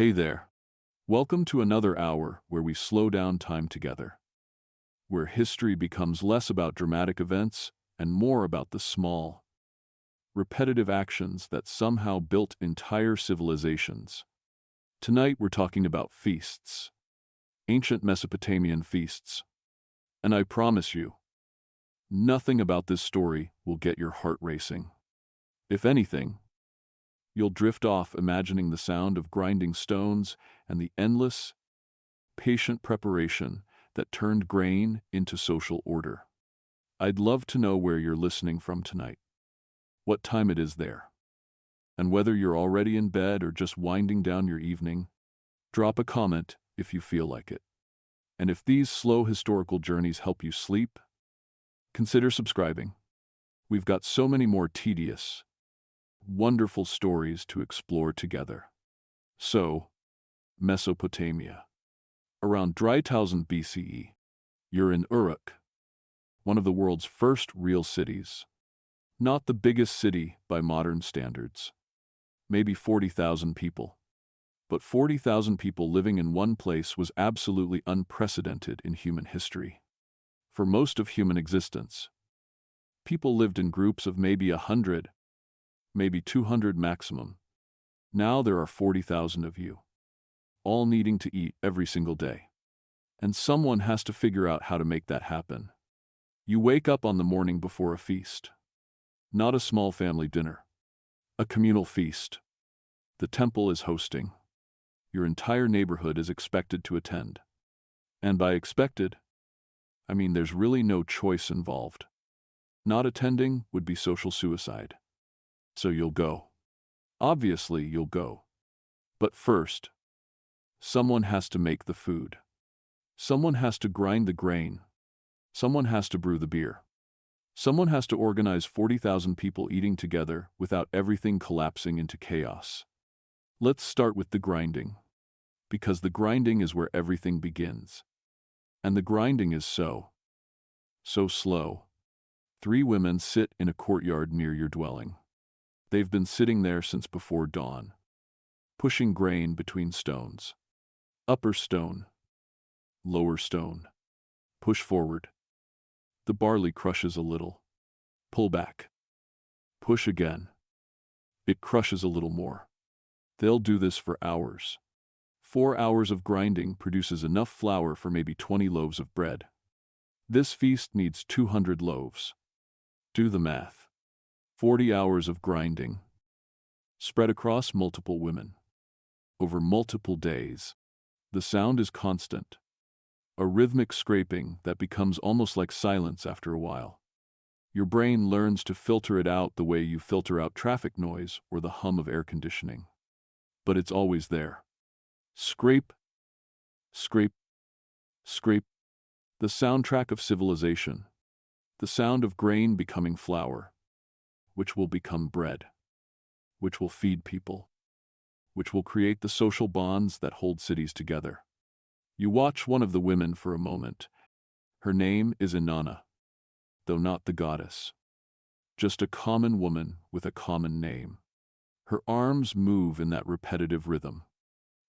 Hey there. Welcome to another hour where we slow down time together, where history becomes less about dramatic events and more about the small, repetitive actions that somehow built entire civilizations. Tonight we're talking about feasts, ancient Mesopotamian feasts. And I promise you, nothing about this story will get your heart racing. If anything, you'll drift off imagining the sound of grinding stones and the endless, patient preparation that turned grain into social order. I'd love to know where you're listening from tonight, what time it is there, and whether you're already in bed or just winding down your evening. Drop a comment if you feel like it. And if these slow historical journeys help you sleep, consider subscribing. We've got so many more tedious, wonderful stories to explore together. So, Mesopotamia. Around 3000 BCE, you're in Uruk, one of the world's first real cities. Not the biggest city by modern standards. Maybe 40,000 people. But 40,000 people living in one place was absolutely unprecedented in human history. For most of human existence, people lived in groups of maybe 100, maybe 200 maximum. Now there are 40,000 of you, all needing to eat every single day. And someone has to figure out how to make that happen. You wake up on the morning before a feast. Not a small family dinner. A communal feast. The temple is hosting. Your entire neighborhood is expected to attend. And by expected, I mean there's really no choice involved. Not attending would be social suicide. So you'll go. Obviously, you'll go. But first, someone has to make the food. Someone has to grind the grain. Someone has to brew the beer. Someone has to organize 40,000 people eating together without everything collapsing into chaos. Let's start with the grinding. Because the grinding is where everything begins. And the grinding is so slow. 3 women sit in a courtyard near your dwelling. They've been sitting there since before dawn, pushing grain between stones. Upper stone, lower stone. Push forward. The barley crushes a little. Pull back. Push again. It crushes a little more. They'll do this for hours. 4 hours of grinding produces enough flour for maybe 20 loaves of bread. This feast needs 200 loaves. Do the math. 40 hours of grinding, spread across multiple women, over multiple days. The sound is constant, a rhythmic scraping that becomes almost like silence after a while. Your brain learns to filter it out the way you filter out traffic noise or the hum of air conditioning. But it's always there. Scrape, scrape, scrape. The soundtrack of civilization, the sound of grain becoming flour, which will become bread, which will feed people, which will create the social bonds that hold cities together. You watch one of the women for a moment. Her name is Inanna, though not the goddess. Just a common woman with a common name. Her arms move in that repetitive rhythm.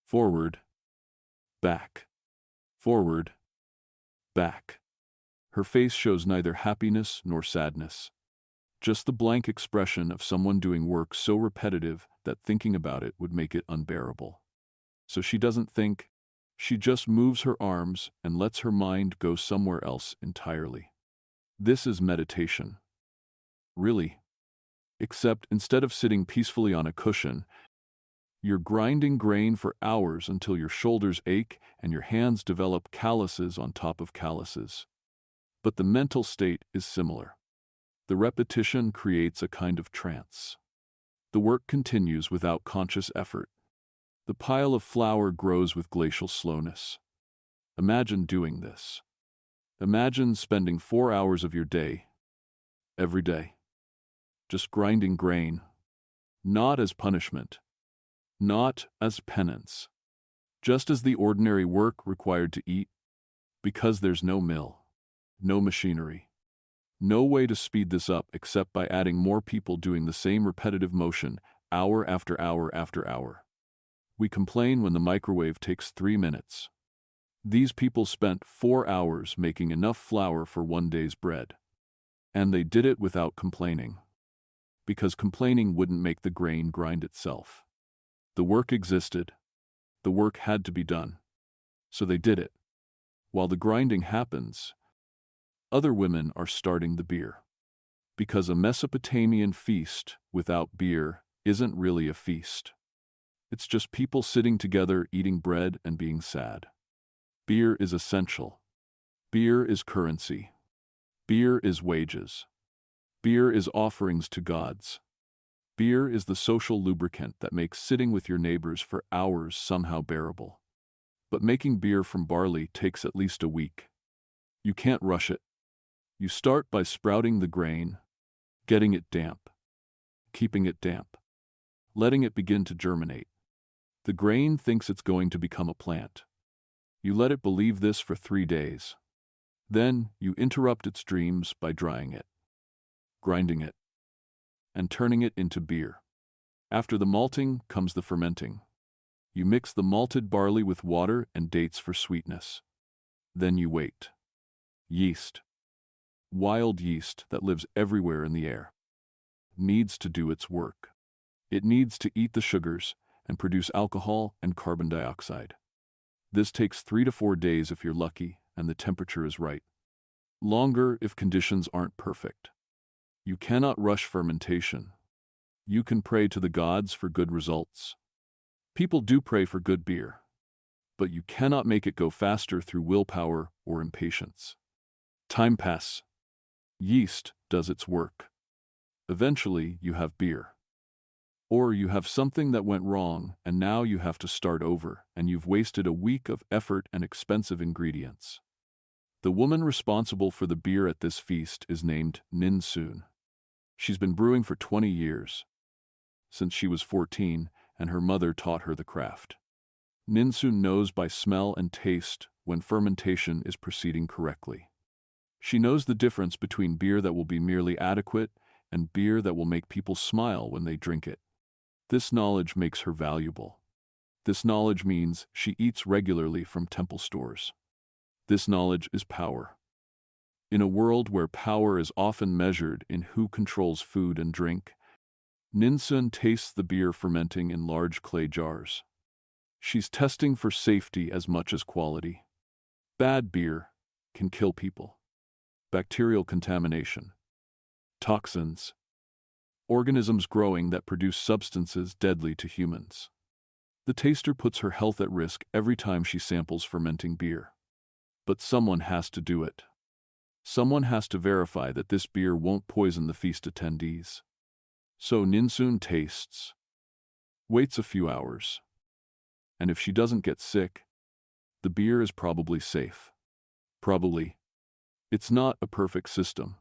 Forward, back, forward, back. Her face shows neither happiness nor sadness. Just the blank expression of someone doing work so repetitive that thinking about it would make it unbearable. So she doesn't think, she just moves her arms and lets her mind go somewhere else entirely. This is meditation. Really. Except instead of sitting peacefully on a cushion, you're grinding grain for hours until your shoulders ache and your hands develop calluses on top of calluses. But the mental state is similar. The repetition creates a kind of trance. The work continues without conscious effort. The pile of flour grows with glacial slowness. Imagine doing this. Imagine spending 4 hours of your day, every day, just grinding grain, not as punishment, not as penance, just as the ordinary work required to eat, because there's no mill, no machinery. No way to speed this up except by adding more people doing the same repetitive motion, hour after hour after hour. We complain when the microwave takes 3 minutes. These people spent 4 hours making enough flour for one day's bread. And they did it without complaining. Because complaining wouldn't make the grain grind itself. The work existed. The work had to be done. So they did it. While the grinding happens, other women are starting the beer. Because a Mesopotamian feast without beer isn't really a feast. It's just people sitting together eating bread and being sad. Beer is essential. Beer is currency. Beer is wages. Beer is offerings to gods. Beer is the social lubricant that makes sitting with your neighbors for hours somehow bearable. But making beer from barley takes at least a week. You can't rush it. You start by sprouting the grain, getting it damp, keeping it damp, letting it begin to germinate. The grain thinks it's going to become a plant. You let it believe this for 3 days. Then you interrupt its dreams by drying it, grinding it, and turning it into beer. After the malting comes the fermenting. You mix the malted barley with water and dates for sweetness. Then you wait. Yeast, wild yeast that lives everywhere in the air, needs to do its work. It needs to eat the sugars and produce alcohol and carbon dioxide. This takes 3 to 4 days if you're lucky and the temperature is right. Longer if conditions aren't perfect. You cannot rush fermentation. You can pray to the gods for good results. People do pray for good beer, but you cannot make it go faster through willpower or impatience. Time passes. Yeast does its work. Eventually, you have beer. Or you have something that went wrong and now you have to start over and you've wasted a week of effort and expensive ingredients. The woman responsible for the beer at this feast is named Ninsun. She's been brewing for 20 years, since she was 14, and her mother taught her the craft. Ninsun knows by smell and taste when fermentation is proceeding correctly. She knows the difference between beer that will be merely adequate and beer that will make people smile when they drink it. This knowledge makes her valuable. This knowledge means she eats regularly from temple stores. This knowledge is power. In a world where power is often measured in who controls food and drink, Ninsun tastes the beer fermenting in large clay jars. She's testing for safety as much as quality. Bad beer can kill people. Bacterial contamination, toxins, organisms growing that produce substances deadly to humans. The taster puts her health at risk every time she samples fermenting beer. But someone has to do it. Someone has to verify that this beer won't poison the feast attendees. So Ninsun tastes, waits a few hours, and if she doesn't get sick, the beer is probably safe. Probably. It's not a perfect system,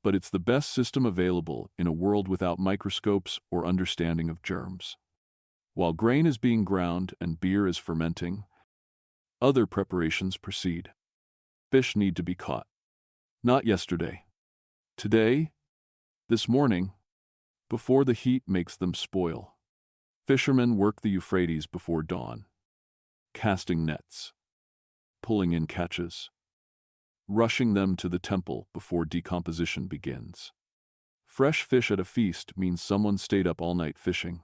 but it's the best system available in a world without microscopes or understanding of germs. While grain is being ground and beer is fermenting, other preparations proceed. Fish need to be caught. Not yesterday. Today, this morning, before the heat makes them spoil. Fishermen work the Euphrates before dawn, casting nets, pulling in catches, rushing them to the temple before decomposition begins. Fresh fish at a feast means someone stayed up all night fishing.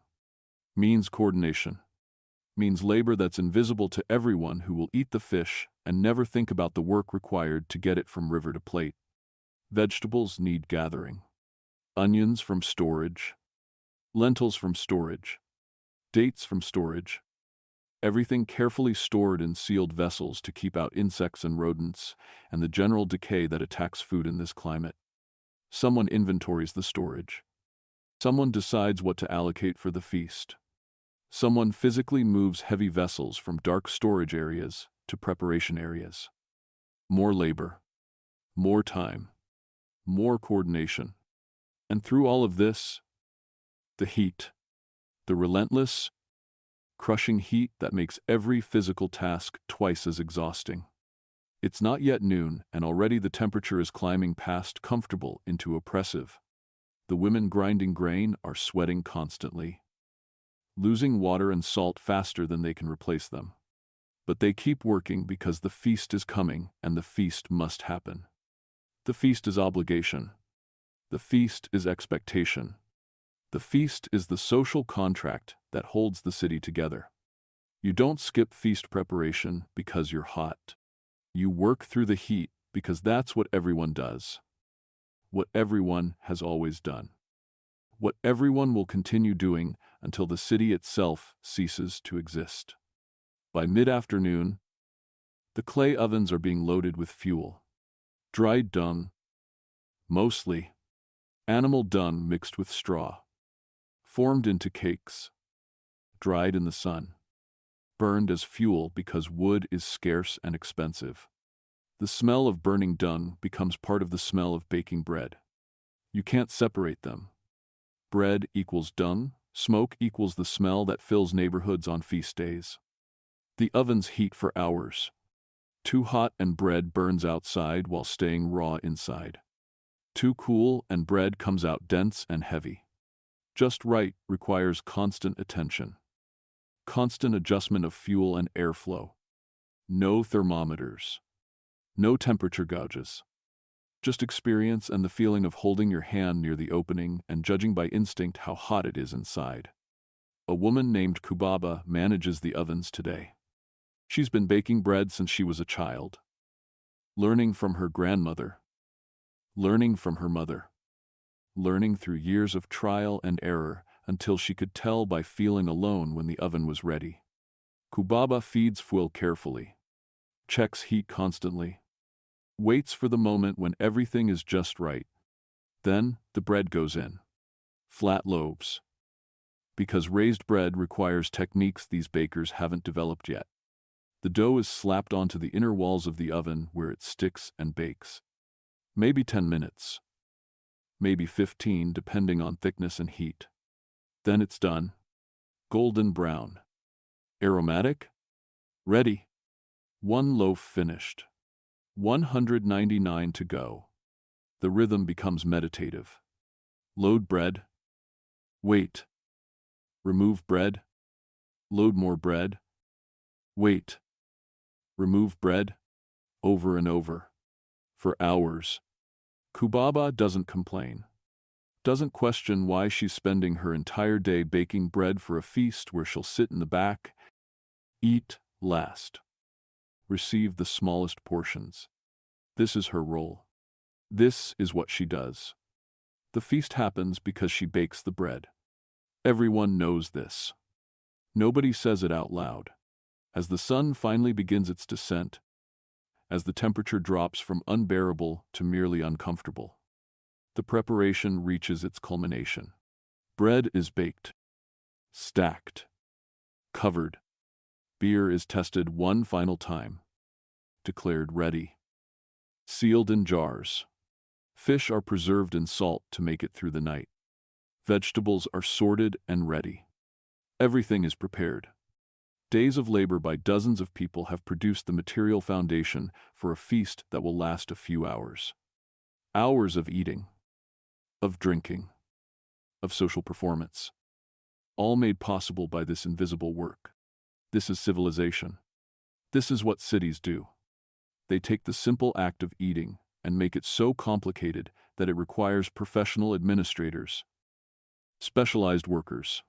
Means coordination. Means labor that's invisible to everyone who will eat the fish and never think about the work required to get it from river to plate. Vegetables need gathering. Onions from storage. Lentils from storage. Dates from storage. Everything carefully stored in sealed vessels to keep out insects and rodents and the general decay that attacks food in this climate. Someone inventories the storage. Someone decides what to allocate for the feast. Someone physically moves heavy vessels from dark storage areas to preparation areas. More labor, more time, more coordination. And through all of this, the heat, the relentless, crushing heat that makes every physical task twice as exhausting. It's not yet noon, and already the temperature is climbing past comfortable into oppressive. The women grinding grain are sweating constantly. losing water and salt faster than they can replace them. But they keep working because the feast is coming and the feast must happen. The feast is obligation. The feast is expectation. The feast is the social contract that holds the city together. You don't skip feast preparation because you're hot. You work through the heat because that's what everyone does. What everyone has always done. What everyone will continue doing until the city itself ceases to exist. By mid-afternoon, the clay ovens are being loaded with fuel. Dried dung, mostly animal dung mixed with straw, formed into cakes, dried in the sun, burned as fuel because wood is scarce and expensive. The smell of burning dung becomes part of the smell of baking bread. You can't separate them. Bread equals dung, smoke equals the smell that fills neighborhoods on feast days. The ovens heat for hours. Too hot and bread burns outside while staying raw inside. Too cool and bread comes out dense and heavy. Just right requires constant attention. Constant adjustment of fuel and airflow. No thermometers. No temperature gauges. Just experience and the feeling of holding your hand near the opening and judging by instinct how hot it is inside. A woman named Kubaba manages the ovens today. She's been baking bread since she was a child. Learning from her grandmother. Learning from her mother. Learning through years of trial and error until she could tell by feeling alone when the oven was ready. Kubaba feeds fuel carefully. Checks heat constantly. Waits for the moment when everything is just right. Then, the bread goes in. Flat loaves. Because raised bread requires techniques these bakers haven't developed yet. The dough is slapped onto the inner walls of the oven where it sticks and bakes. Maybe 10 minutes. Maybe 15 depending on thickness and heat. Then it's done. Golden brown. Aromatic? Ready. One loaf finished. 199 to go. The rhythm becomes meditative. Load bread. Wait. Remove bread. Load more bread. Wait. Remove bread. Over and over. For hours. Kubaba doesn't complain. Doesn't question why she's spending her entire day baking bread for a feast where she'll sit in the back, eat last. Receive the smallest portions. This is her role. This is what she does. The feast happens because she bakes the bread. Everyone knows this. Nobody says it out loud. As the sun finally begins its descent, as the temperature drops from unbearable to merely uncomfortable, the preparation reaches its culmination. Bread is baked, stacked, covered. Beer is tested one final time. Declared ready. Sealed in jars. Fish are preserved in salt to make it through the night. Vegetables are sorted and ready. Everything is prepared. Days of labor by dozens of people have produced the material foundation for a feast that will last a few hours. Hours of eating, of drinking, of social performance. All made possible by this invisible work. This is civilization. This is what cities do. They take the simple act of eating and make it so complicated that it requires professional administrators, specialized workers,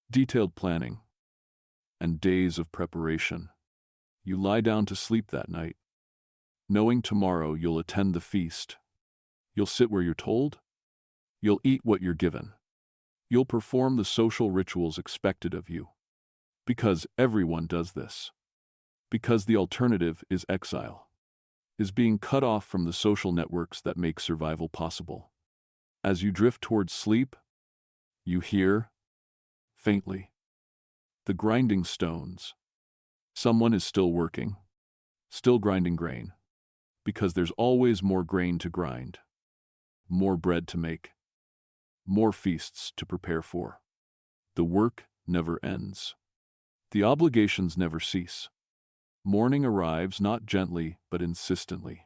detailed planning, and days of preparation. You lie down to sleep that night, knowing tomorrow you'll attend the feast. You'll sit where you're told. You'll eat what you're given. You'll perform the social rituals expected of you. Because everyone does this. Because the alternative is exile, is being cut off from the social networks that make survival possible. As you drift towards sleep, you hear, faintly, the grinding stones. Someone is still working, still grinding grain, because there's always more grain to grind, more bread to make, more feasts to prepare for. The work never ends. The obligations never cease. Morning arrives not gently but insistently.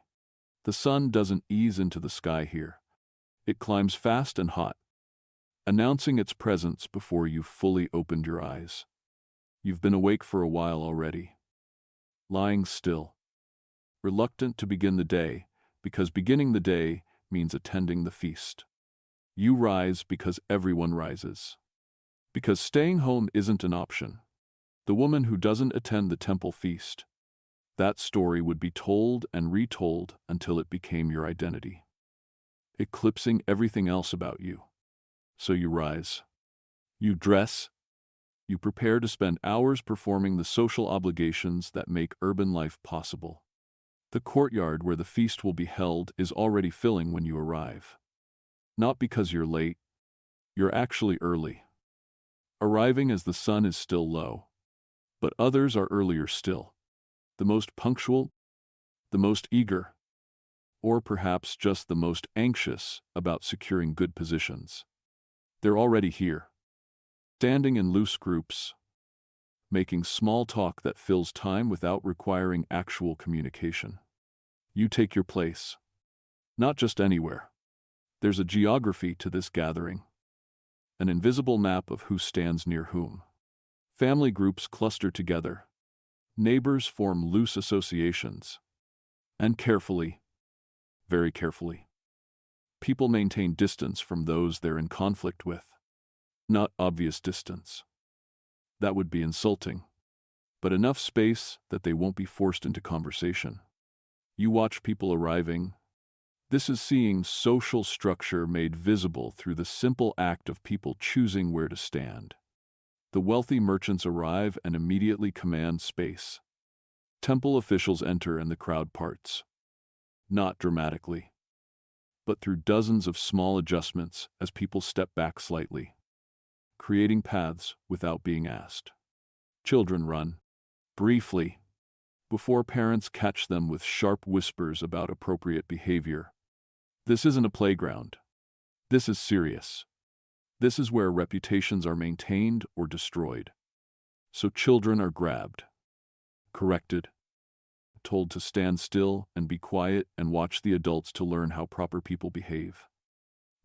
The sun doesn't ease into the sky here. It climbs fast and hot. announcing its presence before you've fully opened your eyes. You've been awake for a while already, lying still, reluctant to begin the day, because beginning the day means attending the feast. You rise because everyone rises. Because staying home isn't an option. The woman who doesn't attend the temple feast, that story would be told and retold until it became your identity, eclipsing everything else about you. So you rise. You dress. You prepare to spend hours performing the social obligations that make urban life possible. The courtyard where the feast will be held is already filling when you arrive. Not because you're late. You're actually early, arriving as the sun is still low. But others are earlier still. The most punctual, the most eager, or perhaps just the most anxious about securing good positions. They're already here, standing in loose groups, making small talk that fills time without requiring actual communication. You take your place. Not just anywhere. There's a geography to this gathering, an invisible map of who stands near whom. Family groups cluster together. Neighbors form loose associations. And carefully, very carefully, people maintain distance from those they're in conflict with. Not obvious distance. That would be insulting. But enough space that they won't be forced into conversation. You watch people arriving. This is seeing social structure made visible through the simple act of people choosing where to stand. The wealthy merchants arrive and immediately command space. Temple officials enter and the crowd parts. Not dramatically, but through dozens of small adjustments as people step back slightly, creating paths without being asked. Children run, briefly, before parents catch them with sharp whispers about appropriate behavior. This isn't a playground. This is serious. This is where reputations are maintained or destroyed. So children are grabbed, corrected, told to stand still and be quiet and watch the adults to learn how proper people behave.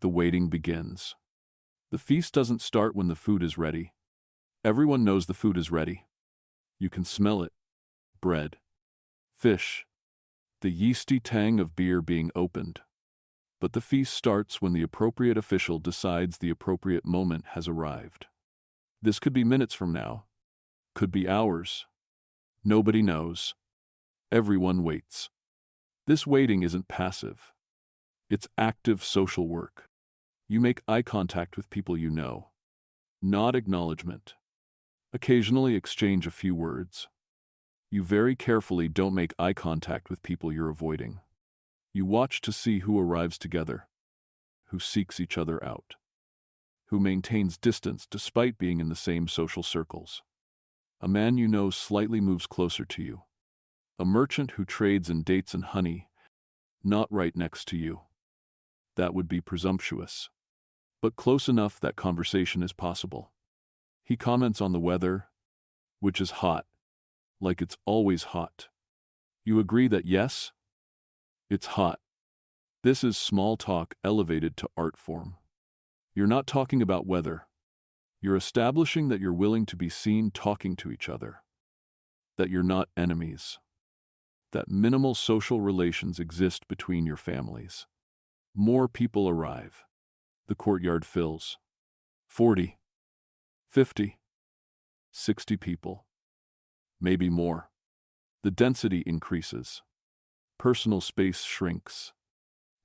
The waiting begins. The feast doesn't start when the food is ready. Everyone knows the food is ready. You can smell it. Bread, fish, the yeasty tang of beer being opened. But the feast starts when the appropriate official decides the appropriate moment has arrived. This could be minutes from now. Could be hours. Nobody knows. Everyone waits. This waiting isn't passive. It's active social work. You make eye contact with people you know. Nod acknowledgement. Occasionally exchange a few words. You very carefully don't make eye contact with people you're avoiding. You watch to see who arrives together, who seeks each other out, who maintains distance despite being in the same social circles. A man you know slightly moves closer to you. A merchant who trades in dates and honey, not right next to you. That would be presumptuous, but close enough that conversation is possible. He comments on the weather, which is hot, like it's always hot. You agree that yes, it's hot. This is small talk elevated to art form. You're not talking about weather. You're establishing that you're willing to be seen talking to each other, that you're not enemies, that minimal social relations exist between your families. More people arrive. The courtyard fills. 40, 50, 60 people. Maybe more. The density increases. Personal space shrinks.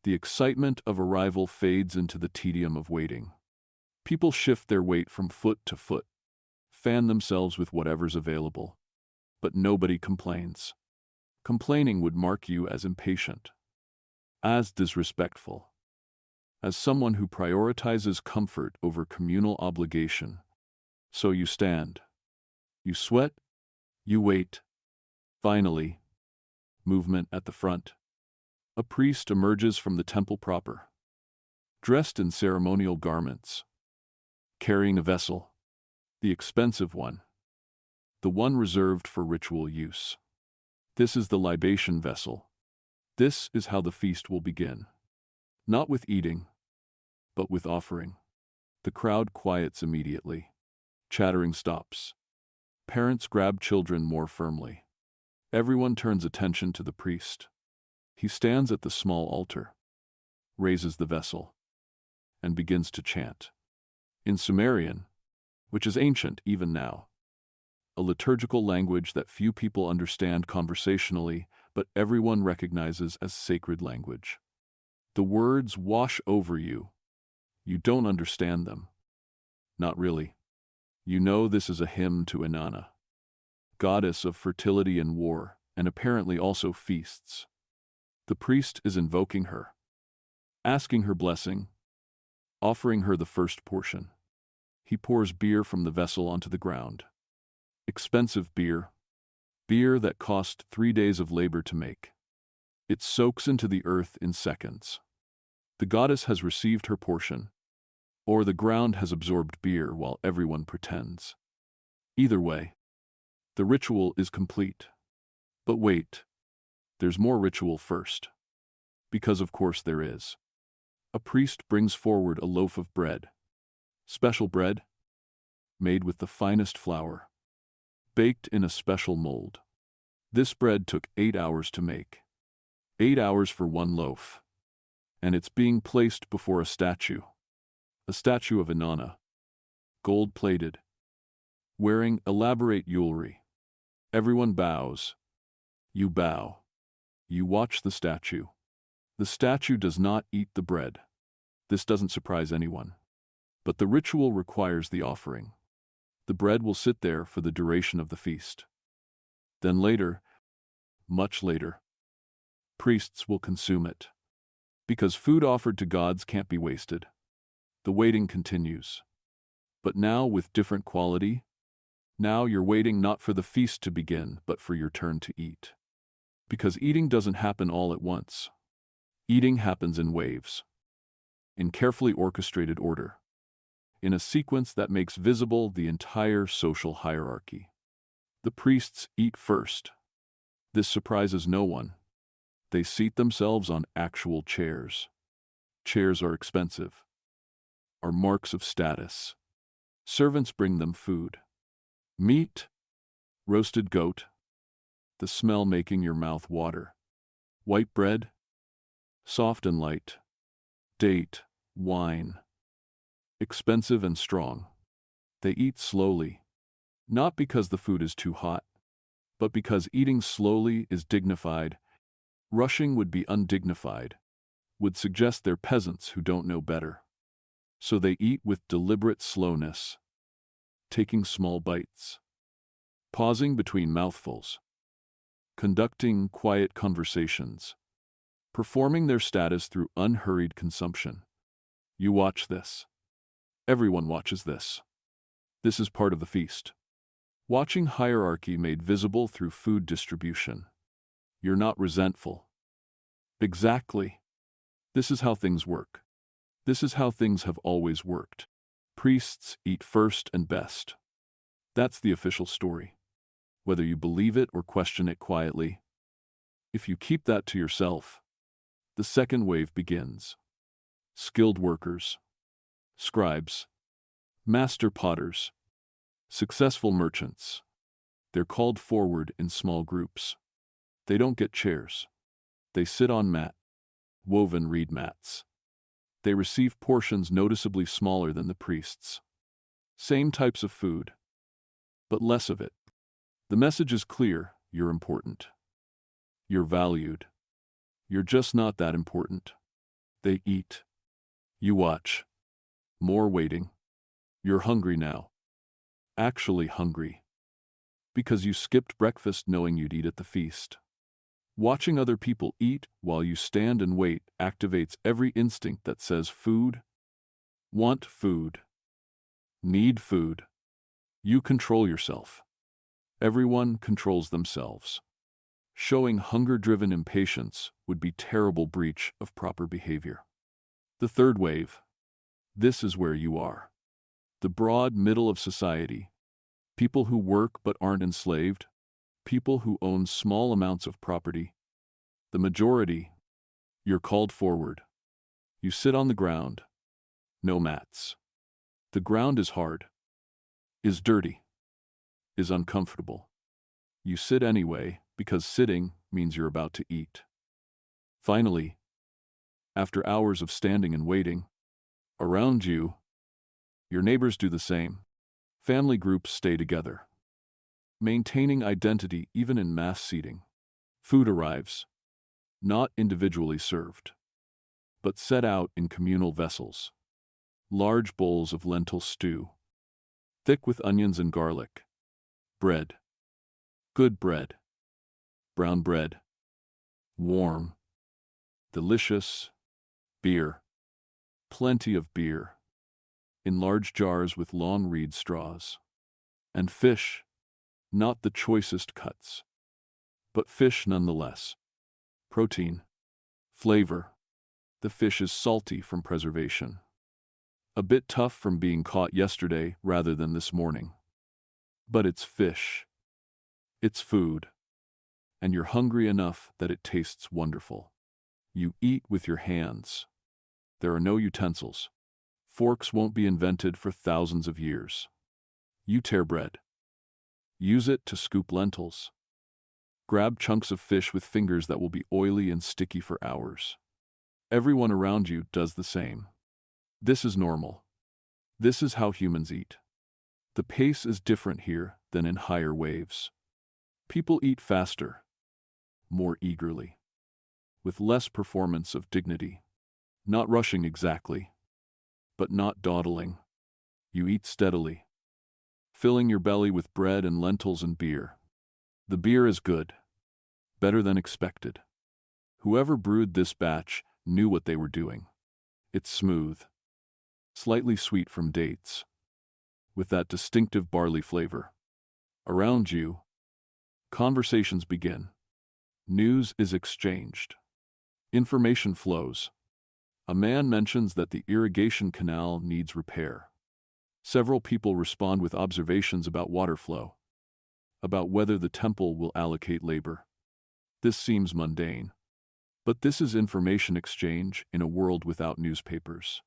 The excitement of arrival fades into the tedium of waiting. People shift their weight from foot to foot, fan themselves with whatever's available. But nobody complains. Complaining would mark you as impatient, as disrespectful, as someone who prioritizes comfort over communal obligation. So you stand. You sweat. You wait. Finally, movement at the front. A priest emerges from the temple proper, dressed in ceremonial garments, carrying a vessel, the expensive one, the one reserved for ritual use. This is the libation vessel. This is how the feast will begin. Not with eating, but with offering. The crowd quiets immediately. Chattering stops. Parents grab children more firmly. Everyone turns attention to the priest. He stands at the small altar, raises the vessel, and begins to chant. In Sumerian, which is ancient even now, a liturgical language that few people understand conversationally, but everyone recognizes as sacred language. The words wash over you. You don't understand them. Not really. You know this is a hymn to Inanna, goddess of fertility and war, and apparently also feasts. The priest is invoking her, asking her blessing, offering her the first portion. He pours beer from the vessel onto the ground. Expensive beer. Beer that cost 3 days of labor to make. It soaks into the earth in seconds. The goddess has received her portion, or the ground has absorbed beer while everyone pretends. Either way, the ritual is complete. But wait, there's more ritual first. Because of course there is. A priest brings forward a loaf of bread. Special bread, made with the finest flour, baked in a special mold. This bread took 8 hours to make. 8 hours for one loaf. And it's being placed before a statue of Inanna, gold-plated, wearing elaborate jewelry. Everyone bows. You bow. You watch the statue. The statue does not eat the bread. This doesn't surprise anyone. But the ritual requires the offering. The bread will sit there for the duration of the feast. Then later, much later, priests will consume it. Because food offered to gods can't be wasted. The waiting continues. But now with different quality. Now you're waiting not for the feast to begin, but for your turn to eat. Because eating doesn't happen all at once. Eating happens in waves. In carefully orchestrated order. In a sequence that makes visible the entire social hierarchy. The priests eat first. This surprises no one. They seat themselves on actual chairs. Chairs are expensive. Are marks of status. Servants bring them food. Meat, roasted goat, the smell making your mouth water. White bread, soft and light. Date, wine. Expensive and strong. They eat slowly, not because the food is too hot, but because eating slowly is dignified. Rushing would be undignified, would suggest they're peasants who don't know better. So they eat with deliberate slowness, taking small bites, pausing between mouthfuls, conducting quiet conversations, performing their status through unhurried consumption. You watch this. Everyone watches this. This is part of the feast. Watching hierarchy made visible through food distribution. You're not resentful. Exactly. This is how things work. This is how things have always worked. Priests eat first and best. That's the official story. Whether you believe it or question it quietly, if you keep that to yourself, the second wave begins. Skilled workers, scribes, master potters, successful merchants. They're called forward in small groups. They don't get chairs. They sit on woven reed mats. They receive portions noticeably smaller than the priests. Same types of food, but less of it. The message is clear: you're important. You're valued. You're just not that important. They eat. You watch. More waiting. You're hungry now. Actually hungry. Because you skipped breakfast knowing you'd eat at the feast. Watching other people eat while you stand and wait activates every instinct that says food, want food, need food. You control yourself. Everyone controls themselves. Showing hunger-driven impatience would be terrible breach of proper behavior. The third wave. This is where you are. The broad middle of society. People who work but aren't enslaved. People who own small amounts of property. The majority. You're called forward. You sit on the ground. No mats. The ground is hard, is dirty, is uncomfortable. You sit anyway, because sitting means you're about to eat. Finally, after hours of standing and waiting, around you, your neighbors do the same. Family groups stay together, maintaining identity even in mass seating. Food arrives, not individually served, but set out in communal vessels. Large bowls of lentil stew, thick with onions and garlic. Bread, good bread, brown bread, warm, delicious. Beer, plenty of beer, in large jars with long reed straws. And fish, not the choicest cuts, but fish nonetheless. Protein, flavor. The fish is salty from preservation. A bit tough from being caught yesterday rather than this morning. But it's fish. It's food. And you're hungry enough that it tastes wonderful. You eat with your hands. There are no utensils. Forks won't be invented for thousands of years. You tear bread. Use it to scoop lentils. Grab chunks of fish with fingers that will be oily and sticky for hours. Everyone around you does the same. This is normal. This is how humans eat. The pace is different here than in higher waves. People eat faster, more eagerly, with less performance of dignity. Not rushing exactly, but not dawdling. You eat steadily, filling your belly with bread and lentils and beer. The beer is good, better than expected. Whoever brewed this batch knew what they were doing. It's smooth, slightly sweet from dates, with that distinctive barley flavor. Around you, conversations begin. News is exchanged. Information flows. A man mentions that the irrigation canal needs repair. Several people respond with observations about water flow, about whether the temple will allocate labor. This seems mundane, but this is information exchange in a world without newspapers.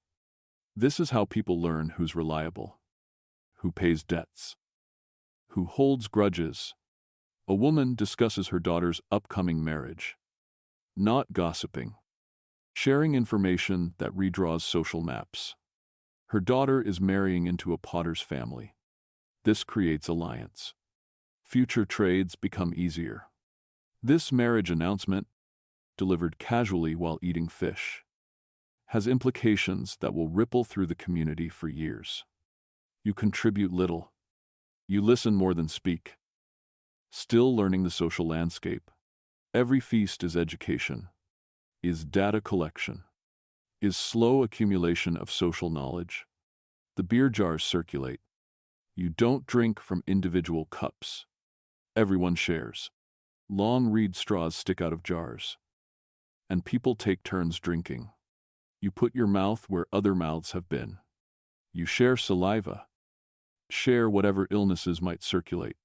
This is how people learn who's reliable, who pays debts, who holds grudges. A woman discusses her daughter's upcoming marriage, not gossiping. Sharing information that redraws social maps. Her daughter is marrying into a potter's family. This creates alliance. Future trades become easier. This marriage announcement, delivered casually while eating fish, has implications that will ripple through the community for years. You contribute little. You listen more than speak. Still learning the social landscape. Every feast is education. Is data collection. Is slow accumulation of social knowledge. The beer jars circulate. You don't drink from individual cups. Everyone shares. Long reed straws stick out of jars. And people take turns drinking. You put your mouth where other mouths have been. You share saliva. Share whatever illnesses might circulate.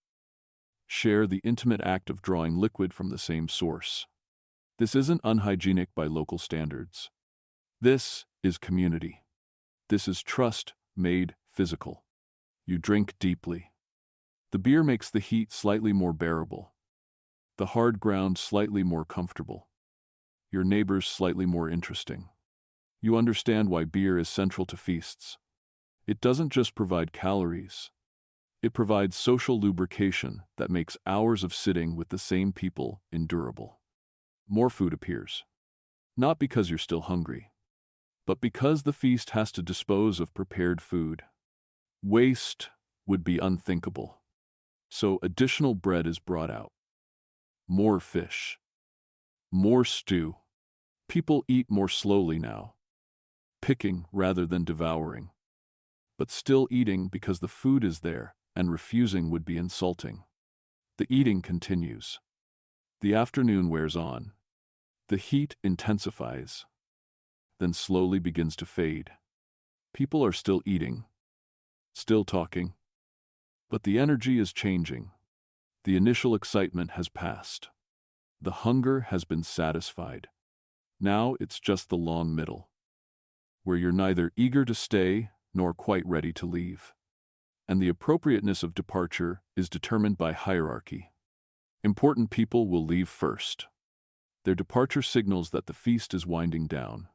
Share the intimate act of drawing liquid from the same source. This isn't unhygienic by local standards. This is community. This is trust made physical. You drink deeply. The beer makes the heat slightly more bearable. The hard ground slightly more comfortable. Your neighbors slightly more interesting. You understand why beer is central to feasts. It doesn't just provide calories. It provides social lubrication that makes hours of sitting with the same people endurable. More food appears. Not because you're still hungry, but because the feast has to dispose of prepared food. Waste would be unthinkable. So additional bread is brought out. More fish. More stew. People eat more slowly now, picking rather than devouring, but still eating because the food is there, and refusing would be insulting. The eating continues. The afternoon wears on. The heat intensifies, then slowly begins to fade. People are still eating, still talking, but the energy is changing. The initial excitement has passed. The hunger has been satisfied. Now it's just the long middle, where you're neither eager to stay nor quite ready to leave. And the appropriateness of departure is determined by hierarchy. Important people will leave first. Their departure signals that the feast is winding down.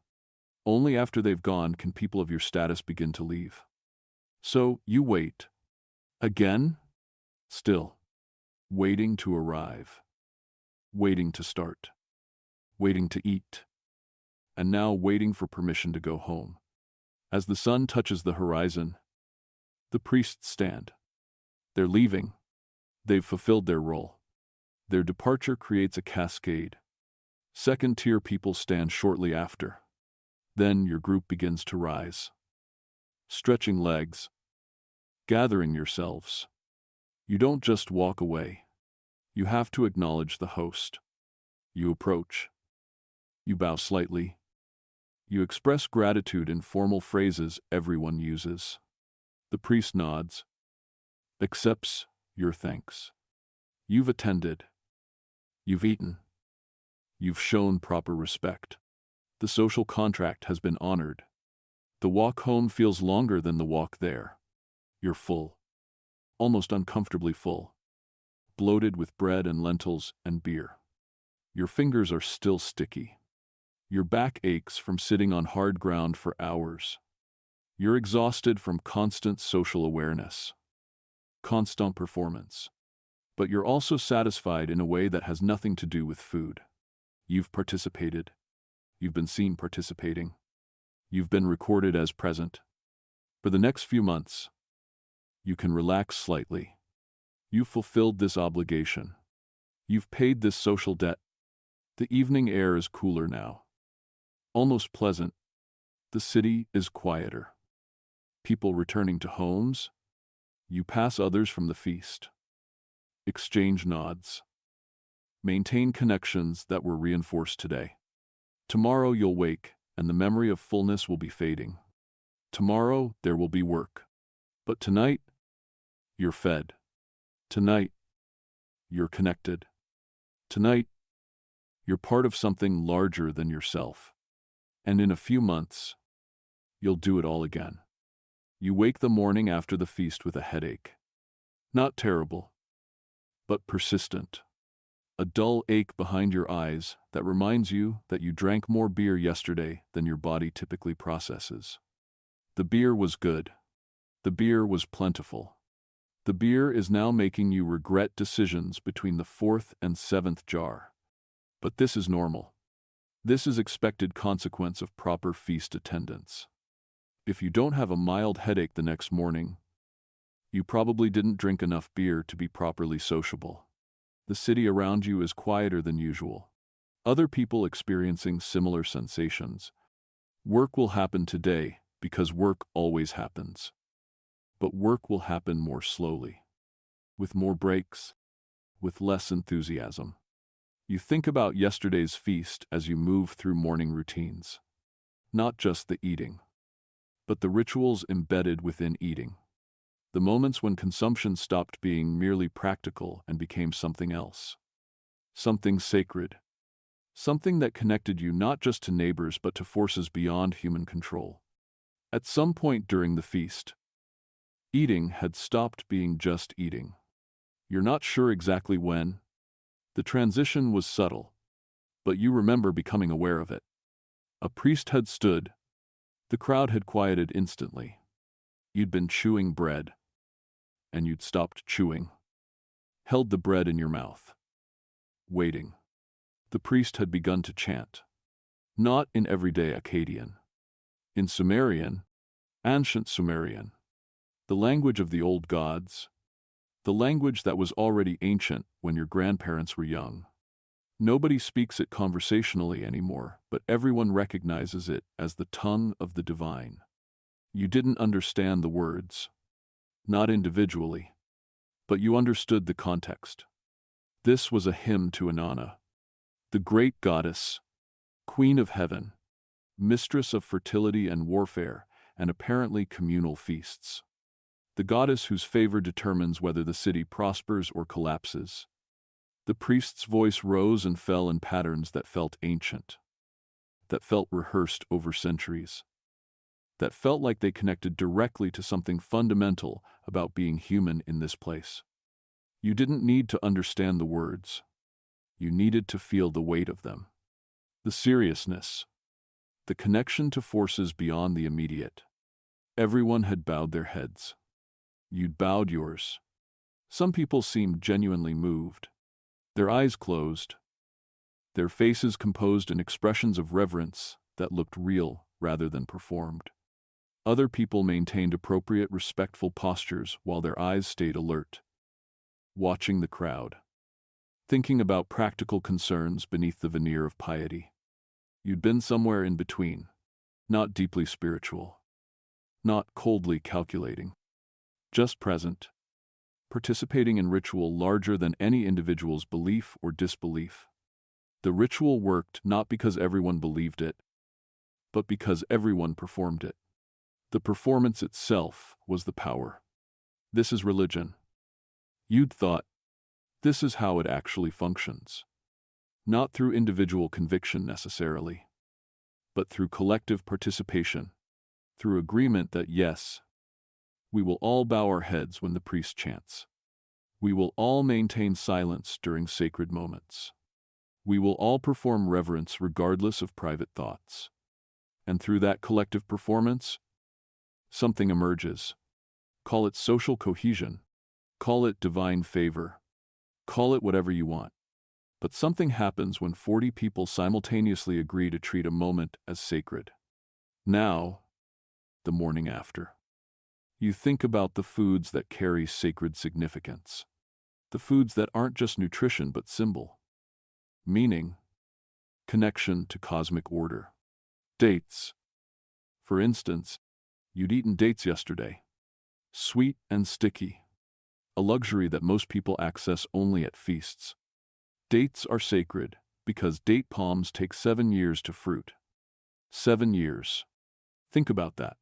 Only after they've gone can people of your status begin to leave. So you wait. Again? Still. Waiting to arrive. Waiting to start. Waiting to eat. And now waiting for permission to go home. As the sun touches the horizon, the priests stand. They're leaving. They've fulfilled their role. Their departure creates a cascade. Second-tier people stand shortly after. Then your group begins to rise. Stretching legs. Gathering yourselves. You don't just walk away. You have to acknowledge the host. You approach. You bow slightly. You express gratitude in formal phrases everyone uses. The priest nods, accepts your thanks. You've attended. You've eaten. You've shown proper respect. The social contract has been honored. The walk home feels longer than the walk there. You're full. Almost uncomfortably full. Bloated with bread and lentils and beer. Your fingers are still sticky. Your back aches from sitting on hard ground for hours. You're exhausted from constant social awareness. Constant performance. But you're also satisfied in a way that has nothing to do with food. You've participated. You've been seen participating. You've been recorded as present. For the next few months, you can relax slightly. You've fulfilled this obligation. You've paid this social debt. The evening air is cooler now. Almost pleasant. The city is quieter. People returning to homes. You pass others from the feast. Exchange nods. Maintain connections that were reinforced today. Tomorrow you'll wake, and the memory of fullness will be fading. Tomorrow there will be work. But tonight, you're fed. Tonight, you're connected. Tonight, you're part of something larger than yourself. And in a few months, you'll do it all again. You wake the morning after the feast with a headache. Not terrible, but persistent. A dull ache behind your eyes that reminds you that you drank more beer yesterday than your body typically processes. The beer was good. The beer was plentiful. The beer is now making you regret decisions between the fourth and seventh jar. But this is normal. This is expected consequence of proper feast attendance. If you don't have a mild headache the next morning, you probably didn't drink enough beer to be properly sociable. The city around you is quieter than usual. Other people experiencing similar sensations. Work will happen today because work always happens. But work will happen more slowly, with more breaks, with less enthusiasm. You think about yesterday's feast as you move through morning routines. Not just the eating, but the rituals embedded within eating. The moments when consumption stopped being merely practical and became something else. Something sacred. Something that connected you not just to neighbors but to forces beyond human control. At some point during the feast, eating had stopped being just eating. You're not sure exactly when. The transition was subtle, but you remember becoming aware of it. A priest had stood. The crowd had quieted instantly. You'd been chewing bread, and you'd stopped chewing. Held the bread in your mouth. Waiting. The priest had begun to chant. Not in everyday Akkadian. In Sumerian, ancient Sumerian. The language of the old gods. The language that was already ancient when your grandparents were young. Nobody speaks it conversationally anymore, but everyone recognizes it as the tongue of the divine. You didn't understand the words. Not individually. But you understood the context. This was a hymn to Inanna, the great goddess, queen of heaven, mistress of fertility and warfare, and apparently communal feasts. The goddess whose favor determines whether the city prospers or collapses. The priest's voice rose and fell in patterns that felt ancient, that felt rehearsed over centuries. that felt like they connected directly to something fundamental about being human in this place. You didn't need to understand the words. You needed to feel the weight of them. The seriousness. The connection to forces beyond the immediate. Everyone had bowed their heads. You'd bowed yours. Some people seemed genuinely moved. Their eyes closed. Their faces composed in expressions of reverence that looked real rather than performed. Other people maintained appropriate, respectful postures while their eyes stayed alert, watching the crowd, thinking about practical concerns beneath the veneer of piety. You'd been somewhere in between, not deeply spiritual, not coldly calculating, just present, participating in ritual larger than any individual's belief or disbelief. The ritual worked not because everyone believed it, but because everyone performed it. The performance itself was the power. This is religion. You'd thought, this is how it actually functions. Not through individual conviction necessarily, but through collective participation, through agreement that yes, we will all bow our heads when the priest chants. We will all maintain silence during sacred moments. We will all perform reverence regardless of private thoughts. And through that collective performance, something emerges. Call it social cohesion. Call it divine favor. Call it whatever you want. But something happens when 40 people simultaneously agree to treat a moment as sacred. Now, the morning after, you think about the foods that carry sacred significance. The foods that aren't just nutrition but symbol. Meaning, connection to cosmic order. Dates. For instance, you'd eaten dates yesterday. Sweet and sticky. A luxury that most people access only at feasts. Dates are sacred because date palms take 7 years to fruit. 7 years. Think about that.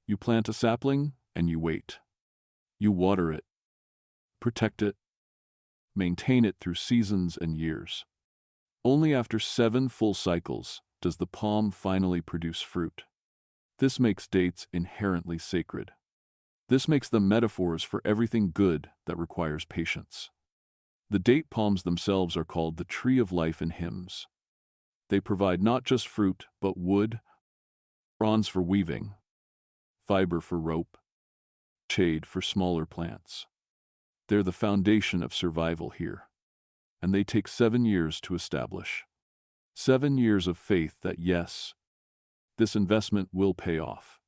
You plant a sapling and you wait. You water it. Protect it. Maintain it through seasons and years. Only after 7 full cycles does the palm finally produce fruit. This makes dates inherently sacred. This makes them metaphors for everything good that requires patience. The date palms themselves are called the tree of life in hymns. They provide not just fruit, but wood, bronze for weaving, fiber for rope, shade for smaller plants. They're the foundation of survival here, and they take 7 years to establish. 7 years of faith that yes, this investment will pay off.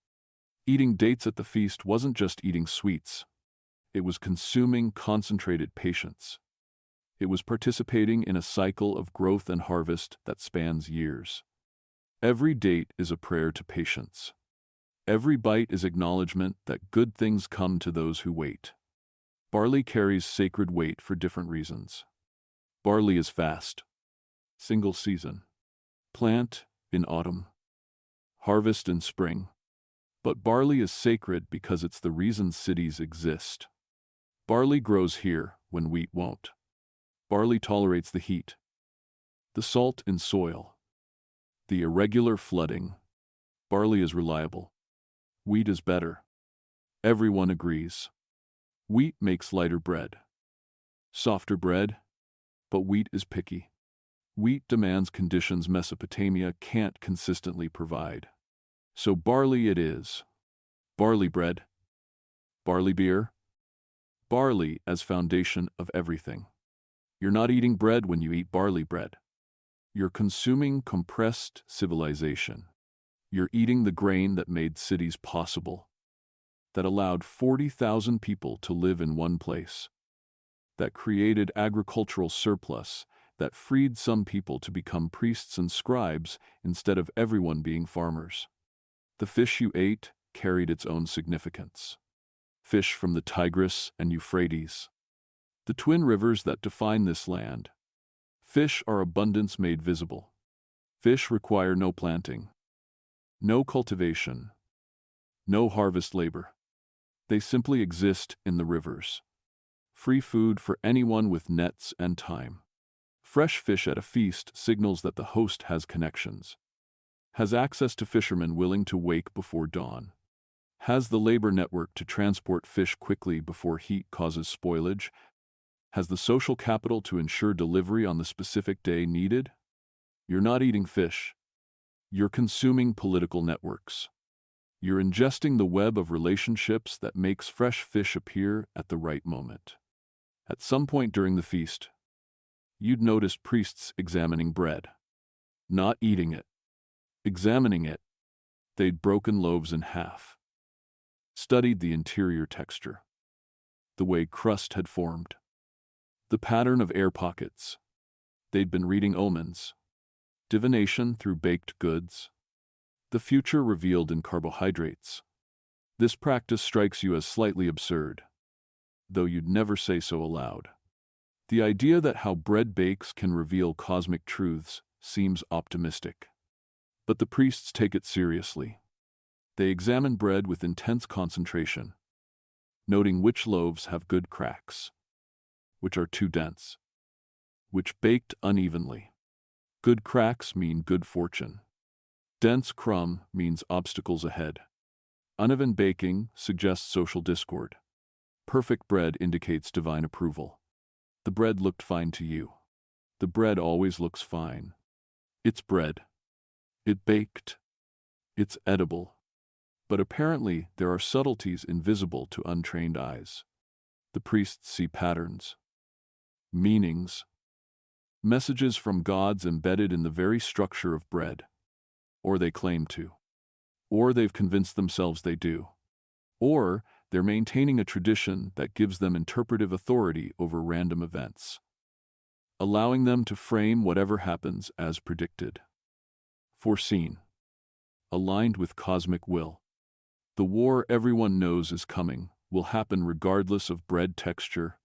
Eating dates at the feast wasn't just eating sweets. It was consuming concentrated patience. It was participating in a cycle of growth and harvest that spans years. Every date is a prayer to patience. Every bite is acknowledgement that good things come to those who wait. Barley carries sacred weight for different reasons. Barley is fast. Single season. Plant in autumn. Harvest in spring. But barley is sacred because it's the reason cities exist. Barley grows here when wheat won't. Barley tolerates the heat, the salt in soil, the irregular flooding. Barley is reliable. Wheat is better. Everyone agrees. Wheat makes lighter bread. Softer bread, but wheat is picky. Wheat demands conditions Mesopotamia can't consistently provide. So barley it is. Barley bread. Barley beer. Barley as foundation of everything. You're not eating bread when you eat barley bread. You're consuming compressed civilization. You're eating the grain that made cities possible, that allowed 40,000 people to live in one place, that created agricultural surplus, that freed some people to become priests and scribes instead of everyone being farmers. The fish you ate carried its own significance. Fish from the Tigris and Euphrates, the twin rivers that define this land. Fish are abundance made visible. Fish require no planting, no cultivation, no harvest labor. They simply exist in the rivers. Free food for anyone with nets and time. Fresh fish at a feast signals that the host has connections. has access to fishermen willing to wake before dawn, has the labor network to transport fish quickly before heat causes spoilage, has the social capital to ensure delivery on the specific day needed. You're not eating fish. You're consuming political networks. You're ingesting the web of relationships that makes fresh fish appear at the right moment. At some point during the feast, you'd notice priests examining bread, not eating it, examining it. They'd broken loaves in half, studied the interior texture, the way crust had formed, the pattern of air pockets. They'd been reading omens, divination through baked goods, the future revealed in carbohydrates. This practice strikes you as slightly absurd, though you'd never say so aloud. The idea that how bread bakes can reveal cosmic truths seems optimistic. But the priests take it seriously. They examine bread with intense concentration, noting which loaves have good cracks, which are too dense, which baked unevenly. Good cracks mean good fortune. Dense crumb means obstacles ahead. Uneven baking suggests social discord. Perfect bread indicates divine approval. The bread looked fine to you. The bread always looks fine. It's bread. It baked. It's edible. But apparently there are subtleties invisible to untrained eyes. The priests see patterns, meanings, messages from gods embedded in the very structure of bread. Or they claim to. Or they've convinced themselves they do. Or they're maintaining a tradition that gives them interpretive authority over random events, allowing them to frame whatever happens as predicted, foreseen, aligned with cosmic will. The war everyone knows is coming will happen regardless of bread texture,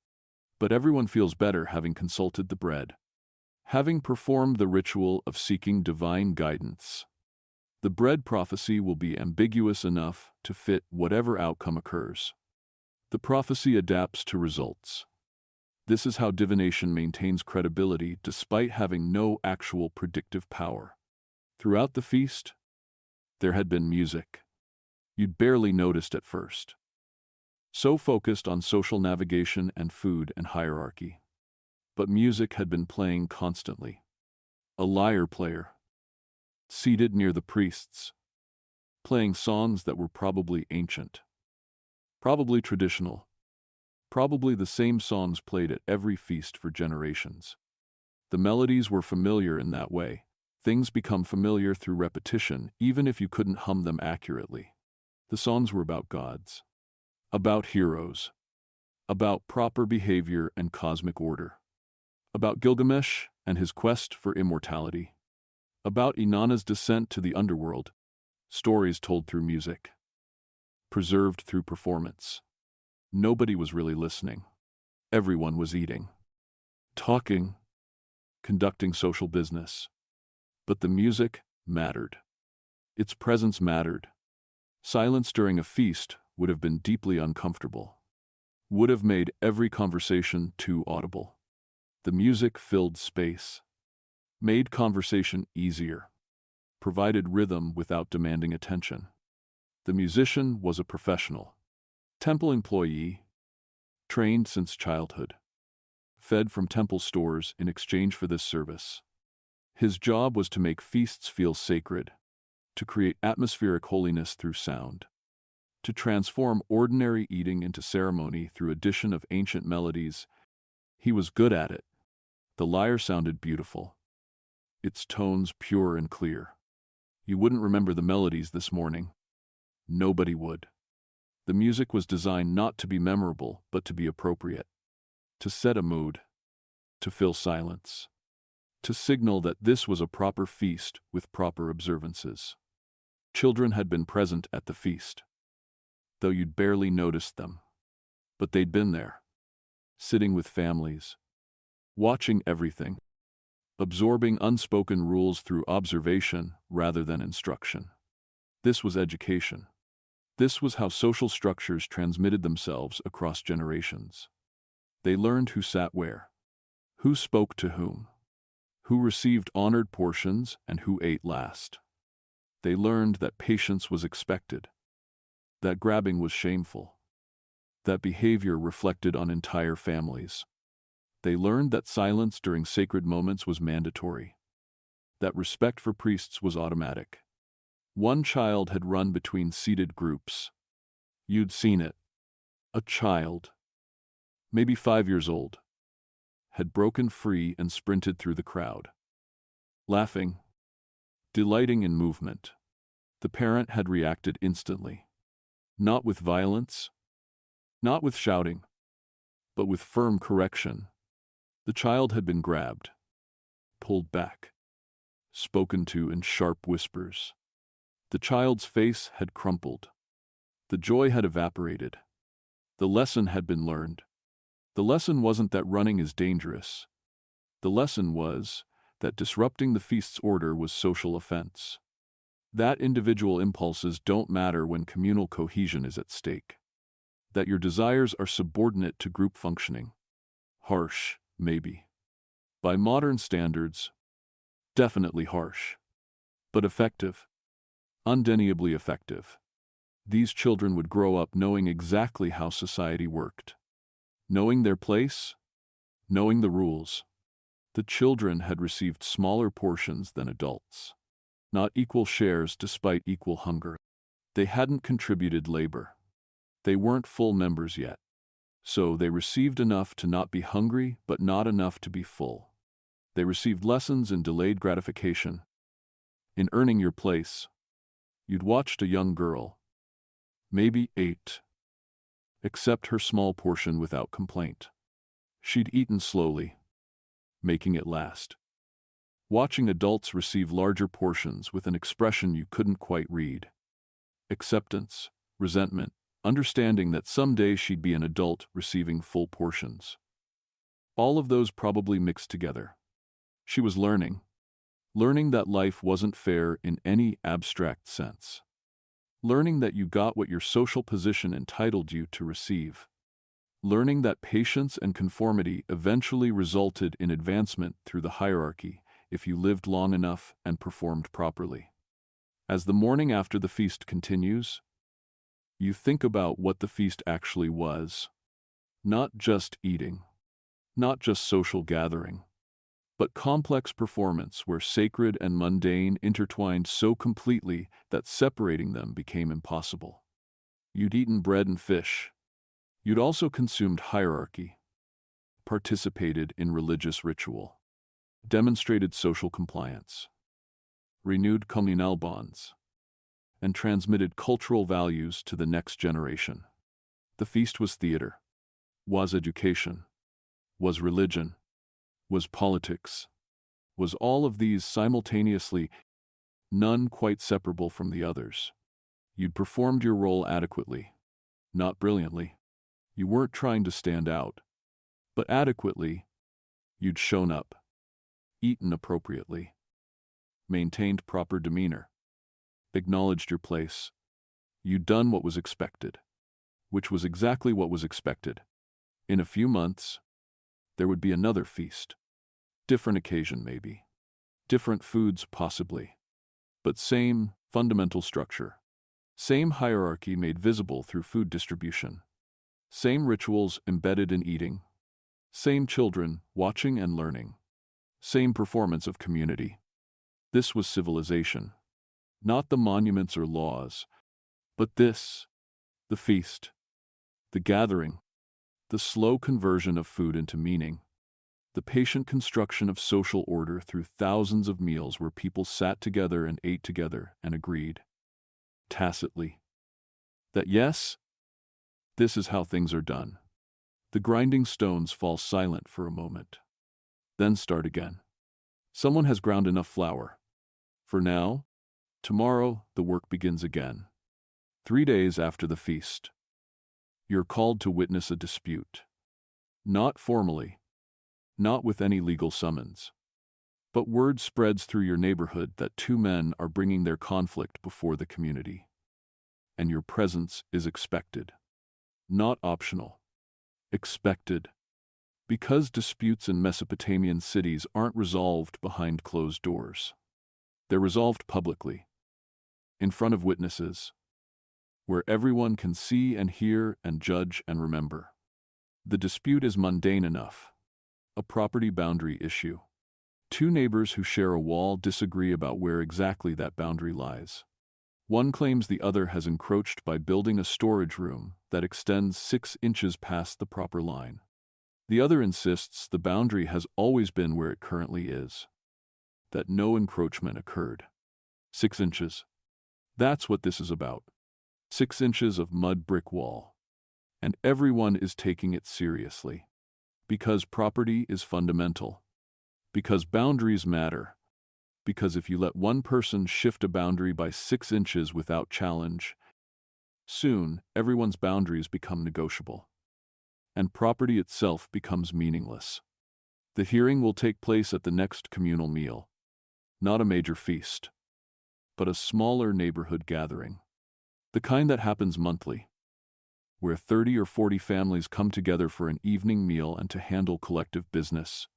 but everyone feels better having consulted the bread, having performed the ritual of seeking divine guidance. The bread prophecy will be ambiguous enough to fit whatever outcome occurs. The prophecy adapts to results. This is how divination maintains credibility despite having no actual predictive power. Throughout the feast, there had been music. You'd barely noticed at first. So focused on social navigation and food and hierarchy. But music had been playing constantly. A lyre player, seated near the priests, playing songs that were probably ancient, probably traditional, probably the same songs played at every feast for generations. The melodies were familiar in that way. Things become familiar through repetition, even if you couldn't hum them accurately. The songs were about gods, about heroes, about proper behavior and cosmic order, about Gilgamesh and his quest for immortality, about Inanna's descent to the underworld, stories told through music, preserved through performance. Nobody was really listening. Everyone was eating, talking, conducting social business. But the music mattered. Its presence mattered. Silence during a feast would have been deeply uncomfortable, would have made every conversation too audible. The music filled space, made conversation easier, provided rhythm without demanding attention. The musician was a professional, temple employee, trained since childhood, fed from temple stores in exchange for this service. His job was to make feasts feel sacred, to create atmospheric holiness through sound, to transform ordinary eating into ceremony through addition of ancient melodies. He was good at it. The lyre sounded beautiful, its tones pure and clear. You wouldn't remember the melodies this morning. Nobody would. The music was designed not to be memorable, but to be appropriate, to set a mood, to fill silence, to signal that this was a proper feast with proper observances. Children had been present at the feast, though you'd barely noticed them. But they'd been there, sitting with families, watching everything, absorbing unspoken rules through observation rather than instruction. This was education. This was how social structures transmitted themselves across generations. They learned who sat where, who spoke to whom, who received honored portions and who ate last. They learned that patience was expected, that grabbing was shameful, that behavior reflected on entire families. They learned that silence during sacred moments was mandatory, that respect for priests was automatic. One child had run between seated groups. You'd seen it. A child, maybe 5 years old, had broken free and sprinted through the crowd. Laughing, delighting in movement, the parent had reacted instantly. Not with violence, not with shouting, but with firm correction. The child had been grabbed, pulled back, spoken to in sharp whispers. The child's face had crumpled. The joy had evaporated. The lesson had been learned. The lesson wasn't that running is dangerous. The lesson was that disrupting the feast's order was social offense. That individual impulses don't matter when communal cohesion is at stake. That your desires are subordinate to group functioning. Harsh, maybe. By modern standards, definitely harsh. But effective. Undeniably effective. These children would grow up knowing exactly how society worked. Knowing their place, knowing the rules. The children had received smaller portions than adults. Not equal shares despite equal hunger. They hadn't contributed labor. They weren't full members yet. So they received enough to not be hungry, but not enough to be full. They received lessons in delayed gratification. In earning your place, you'd watched a young girl, maybe 8, accept her small portion without complaint. She'd eaten slowly, making it last. Watching adults receive larger portions with an expression you couldn't quite read. Acceptance, resentment, understanding that someday she'd be an adult receiving full portions. All of those probably mixed together. She was learning that life wasn't fair in any abstract sense. Learning that you got what your social position entitled you to receive. Learning that patience and conformity eventually resulted in advancement through the hierarchy if you lived long enough and performed properly. As the morning after the feast continues, you think about what the feast actually was. Not just eating, not just social gathering, but complex performance where sacred and mundane intertwined so completely that separating them became impossible. You'd eaten bread and fish. You'd also consumed hierarchy, participated in religious ritual, demonstrated social compliance, renewed communal bonds, and transmitted cultural values to the next generation. The feast was theater, was education, was religion, was politics, was all of these simultaneously, none quite separable from the others. You'd performed your role adequately, not brilliantly. You weren't trying to stand out, but adequately. You'd shown up, eaten appropriately, maintained proper demeanor, acknowledged your place. You'd done what was expected, which was exactly what was expected. In a few months, there would be another feast. Different occasion maybe. Different foods possibly. But same fundamental structure. Same hierarchy made visible through food distribution. Same rituals embedded in eating. Same children watching and learning. Same performance of community. This was civilization. Not the monuments or laws, but this, the feast, the gathering, the slow conversion of food into meaning, the patient construction of social order through thousands of meals where people sat together and ate together and agreed, tacitly, that yes, this is how things are done. The grinding stones fall silent for a moment, then start again. Someone has ground enough flour. For now, tomorrow the work begins again. 3 days after the feast, you're called to witness a dispute. Not formally, not with any legal summons, but word spreads through your neighborhood that 2 men are bringing their conflict before the community. And your presence is expected. Not optional. Expected. Because disputes in Mesopotamian cities aren't resolved behind closed doors. They're resolved publicly. in front of witnesses, where everyone can see and hear and judge and remember. The dispute is mundane enough. A property boundary issue. Two neighbors who share a wall disagree about where exactly that boundary lies. One claims the other has encroached by building a storage room that extends 6 inches past the proper line. The other insists the boundary has always been where it currently is, that no encroachment occurred. 6 inches. That's what this is about. 6 inches of mud brick wall. And everyone is taking it seriously. Because property is fundamental. Because boundaries matter. Because if you let one person shift a boundary by 6 inches without challenge, soon everyone's boundaries become negotiable. And property itself becomes meaningless. The hearing will take place at the next communal meal. Not a major feast, but a smaller neighborhood gathering. The kind that happens monthly, where 30 or 40 families come together for an evening meal and to handle collective business.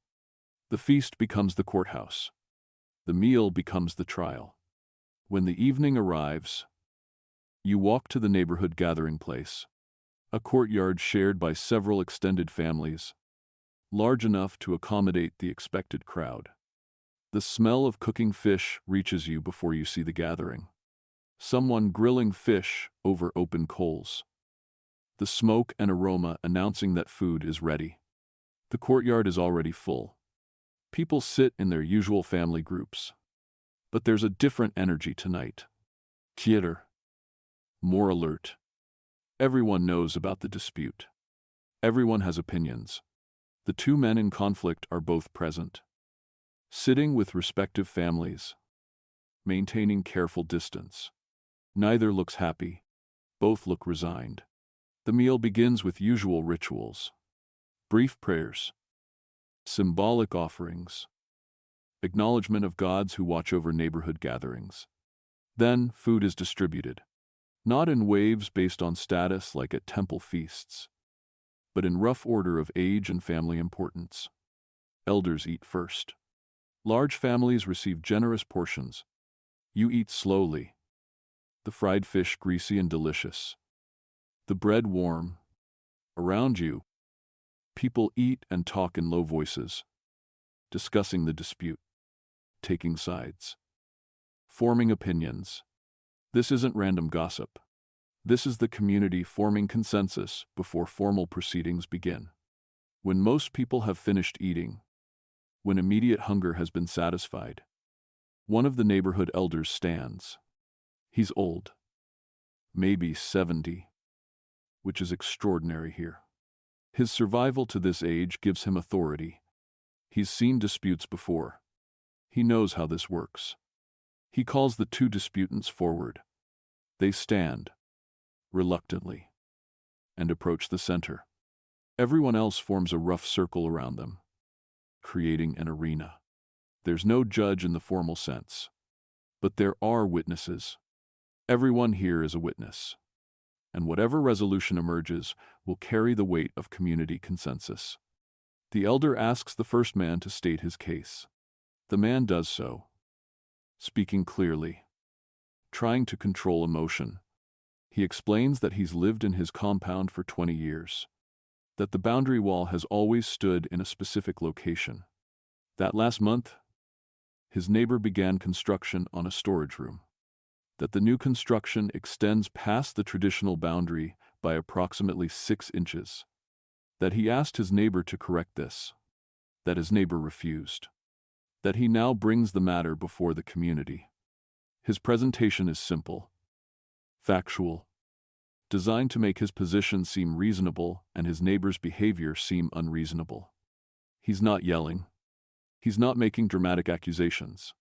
The feast becomes the courthouse. The meal becomes the trial. When the evening arrives, you walk to the neighborhood gathering place, a courtyard shared by several extended families, large enough to accommodate the expected crowd. The smell of cooking fish reaches you before you see the gathering. Someone grilling fish over open coals. The smoke and aroma announcing that food is ready. The courtyard is already full. People sit in their usual family groups. But there's a different energy tonight. Quieter. More alert. Everyone knows about the dispute. Everyone has opinions. The two men in conflict are both present. Sitting with respective families. Maintaining careful distance. Neither looks happy. Both look resigned. The meal begins with usual rituals. Brief prayers. Symbolic offerings. Acknowledgement of gods who watch over neighborhood gatherings. Then, food is distributed. Not in waves based on status like at temple feasts, but in rough order of age and family importance. Elders eat first. Large families receive generous portions. You eat slowly. The fried fish greasy and delicious. The bread warm. Around you, people eat and talk in low voices, discussing the dispute, taking sides, forming opinions. This isn't random gossip. This is the community forming consensus before formal proceedings begin. When most people have finished eating, when immediate hunger has been satisfied, one of the neighborhood elders stands. He's old, maybe 70, which is extraordinary here. His survival to this age gives him authority. He's seen disputes before. He knows how this works. He calls the two disputants forward. They stand, reluctantly, and approach the center. Everyone else forms a rough circle around them, creating an arena. There's no judge in the formal sense, but there are witnesses. Everyone here is a witness, and whatever resolution emerges will carry the weight of community consensus. The elder asks the first man to state his case. The man does so, speaking clearly, trying to control emotion. He explains that he's lived in his compound for 20 years, that the boundary wall has always stood in a specific location. That last month, his neighbor began construction on a storage room. That the new construction extends past the traditional boundary by approximately 6 inches. That he asked his neighbor to correct this. That his neighbor refused. That he now brings the matter before the community. His presentation is simple, factual, designed to make his position seem reasonable and his neighbor's behavior seem unreasonable. He's not yelling. He's not making dramatic accusations.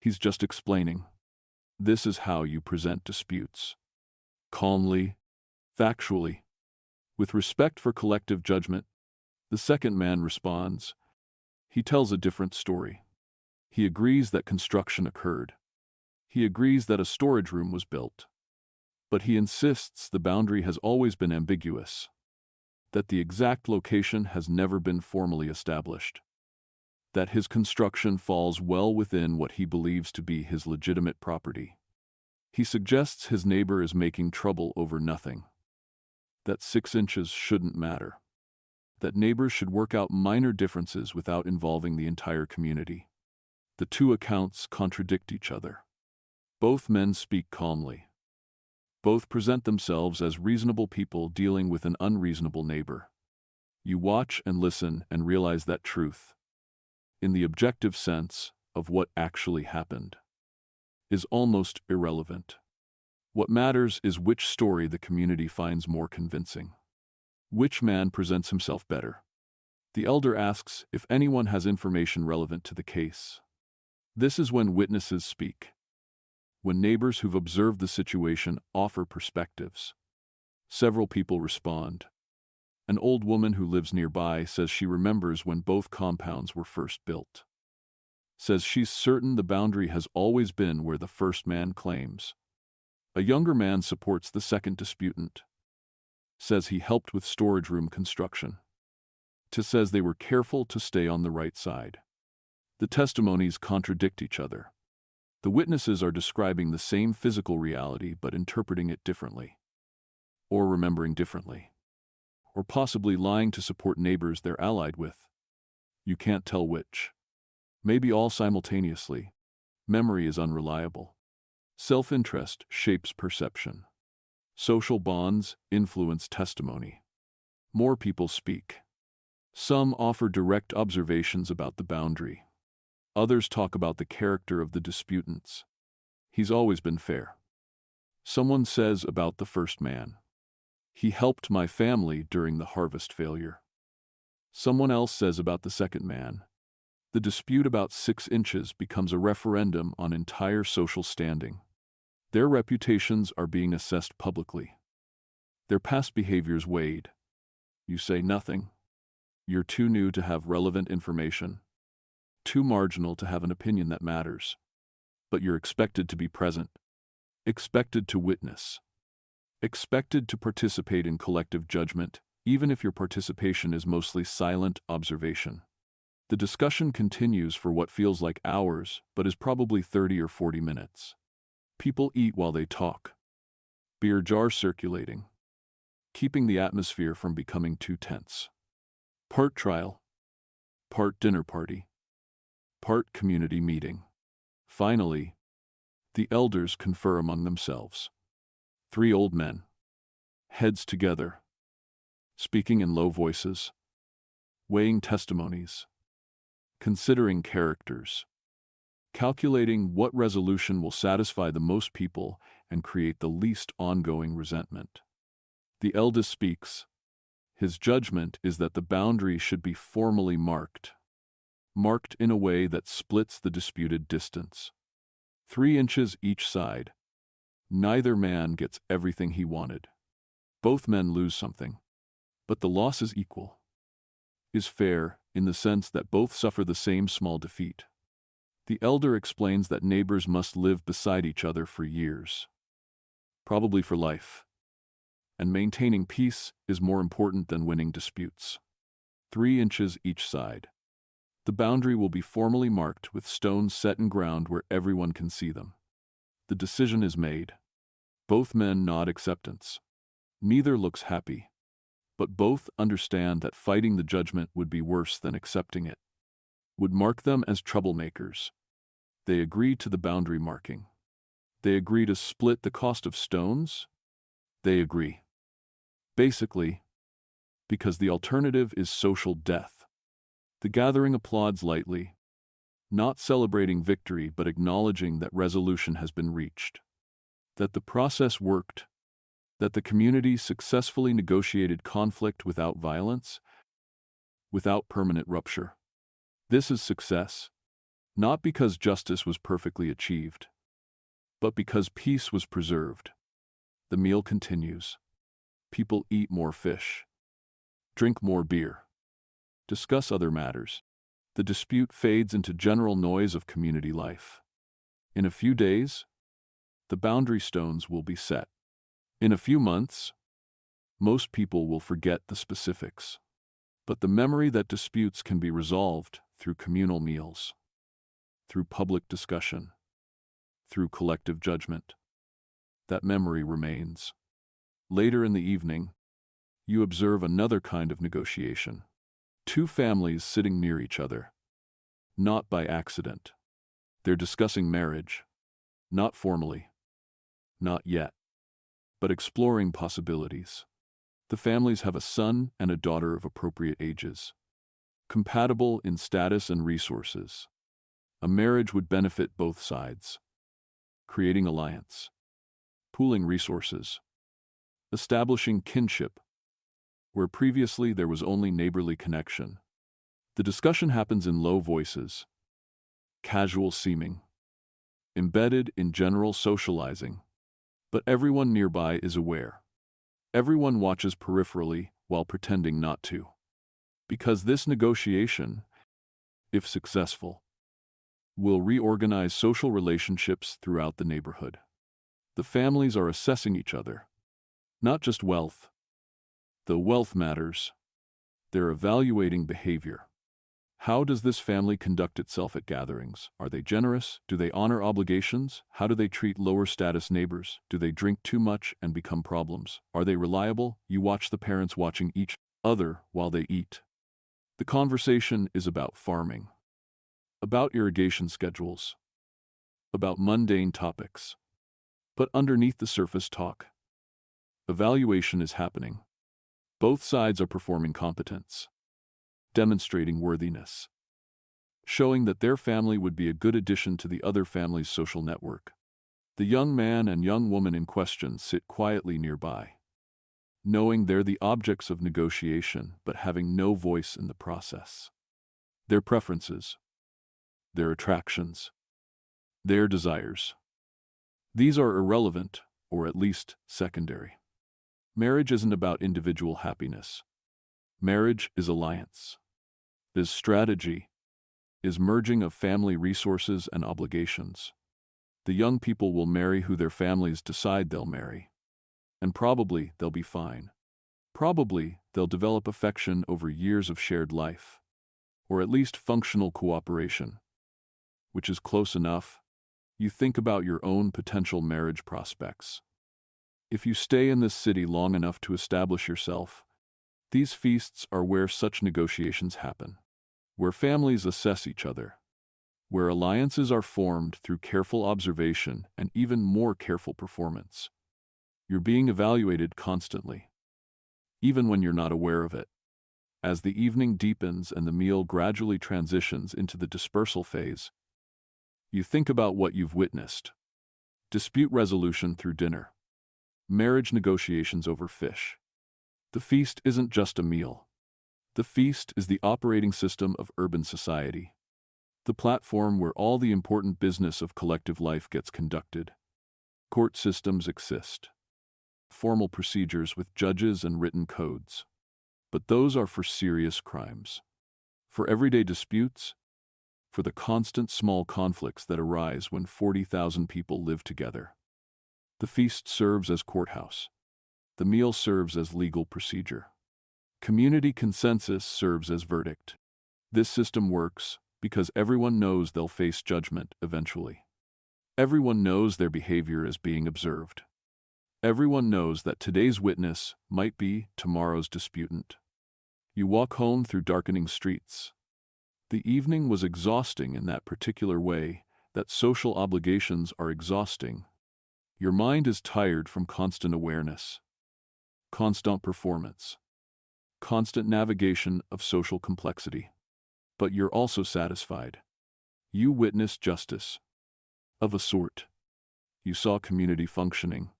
He's just explaining. This is how you present disputes. Calmly, factually, with respect for collective judgment. The second man responds. He tells a different story. He agrees that construction occurred. He agrees that a storage room was built. But he insists the boundary has always been ambiguous, that the exact location has never been formally established, that his construction falls well within what he believes to be his legitimate property. He suggests his neighbor is making trouble over nothing, that 6 inches shouldn't matter, that neighbors should work out minor differences without involving the entire community. The two accounts contradict each other. Both men speak calmly. Both present themselves as reasonable people dealing with an unreasonable neighbor. You watch and listen and realize that truth, in the objective sense of what actually happened, is almost irrelevant. What matters is which story the community finds more convincing. Which man presents himself better? The elder asks if anyone has information relevant to the case. This is when witnesses speak, when neighbors who've observed the situation offer perspectives. Several people respond. An old woman who lives nearby says she remembers when both compounds were first built. Says she's certain the boundary has always been where the first man claims. A younger man supports the second disputant. Says he helped with storage room construction. Says they were careful to stay on the right side. The testimonies contradict each other. The witnesses are describing the same physical reality but interpreting it differently, or remembering differently, or possibly lying to support neighbors they're allied with. You can't tell which. Maybe all simultaneously. Memory is unreliable. Self-interest shapes perception. Social bonds influence testimony. More people speak. Some offer direct observations about the boundary. Others talk about the character of the disputants. He's always been fair. Someone says about the first man, he helped my family during the harvest failure. Someone else says about the second man, the dispute about 6 inches becomes a referendum on entire social standing. Their reputations are being assessed publicly. Their past behaviors weighed. You say nothing. You're too new to have relevant information. Too marginal to have an opinion that matters. But you're expected to be present. Expected to witness. Expected to participate in collective judgment, even if your participation is mostly silent observation. The discussion continues for what feels like hours, but is probably 30 or 40 minutes. People eat while they talk. Beer jars circulating, keeping the atmosphere from becoming too tense. Part trial, part dinner party, part community meeting. Finally, the elders confer among themselves. 3 old men, heads together, speaking in low voices, weighing testimonies, considering characters, calculating what resolution will satisfy the most people and create the least ongoing resentment. The eldest speaks. His judgment is that the boundary should be formally marked in a way that splits the disputed distance. 3 inches each side. Neither man gets everything he wanted. Both men lose something, but the loss is equal. Is fair in the sense that both suffer the same small defeat. The elder explains that neighbors must live beside each other for years, probably for life, and maintaining peace is more important than winning disputes. 3 inches each side. The boundary will be formally marked with stones set in ground where everyone can see them. The decision is made. Both men nod acceptance. Neither looks happy, but both understand that fighting the judgment would be worse than accepting it, would mark them as troublemakers. They agree to the boundary marking. They agree to split the cost of stones. They agree. Basically, because the alternative is social death. The gathering applauds lightly, not celebrating victory but acknowledging that resolution has been reached, that the process worked, that the community successfully negotiated conflict without violence, without permanent rupture. This is success, not because justice was perfectly achieved, but because peace was preserved. The meal continues. People eat more fish, drink more beer, discuss other matters. The dispute fades into general noise of community life. In a few days, the boundary stones will be set. In a few months, most people will forget the specifics. But the memory that disputes can be resolved through communal meals, through public discussion, through collective judgment. that memory remains. Later in the evening, you observe another kind of negotiation. Two families sitting near each other. Not by accident. They're discussing marriage. Not formally. Not yet. But exploring possibilities. The families have a son and a daughter of appropriate ages. Compatible in status and resources. A marriage would benefit both sides. Creating alliance. Pooling resources. Establishing kinship. Where previously there was only neighborly connection. The discussion happens in low voices. Casual seeming. Embedded in general socializing. But everyone nearby is aware. Everyone watches peripherally while pretending not to. Because this negotiation, if successful, will reorganize social relationships throughout the neighborhood. The families are assessing each other. Not just wealth. Though wealth matters, they're evaluating behavior. How does this family conduct itself at gatherings? Are they generous? Do they honor obligations? How do they treat lower status neighbors? Do they drink too much and become problems? Are they reliable? You watch the parents watching each other while they eat. The conversation is about farming, about irrigation schedules, about mundane topics. But underneath the surface talk, evaluation is happening. Both sides are performing competence. Demonstrating worthiness, showing that their family would be a good addition to the other family's social network. The young man and young woman in question sit quietly nearby, knowing they're the objects of negotiation but having no voice in the process. Their preferences, their attractions, their desires. These are irrelevant, or at least secondary. Marriage isn't about individual happiness. Marriage is alliance, is strategy, is merging of family resources and obligations. The young people will marry who their families decide they'll marry. And probably they'll be fine. Probably they'll develop affection over years of shared life, or at least functional cooperation, which is close enough. You think about your own potential marriage prospects. If you stay in this city long enough to establish yourself, these feasts are where such negotiations happen, where families assess each other, where alliances are formed through careful observation and even more careful performance. You're being evaluated constantly, even when you're not aware of it. As the evening deepens and the meal gradually transitions into the dispersal phase, you think about what you've witnessed. Dispute resolution through dinner. Marriage negotiations over fish. The feast isn't just a meal. The feast is the operating system of urban society. The platform where all the important business of collective life gets conducted. Court systems exist. Formal procedures with judges and written codes. But those are for serious crimes. For everyday disputes, for the constant small conflicts that arise when 40,000 people live together. The feast serves as courthouse. The meal serves as legal procedure. Community consensus serves as verdict. This system works because everyone knows they'll face judgment eventually. Everyone knows their behavior is being observed. Everyone knows that today's witness might be tomorrow's disputant. You walk home through darkening streets. The evening was exhausting in that particular way, that social obligations are exhausting. Your mind is tired from constant awareness, constant performance, constant navigation of social complexity. But you're also satisfied. You witnessed justice. Of a sort. You saw community functioning.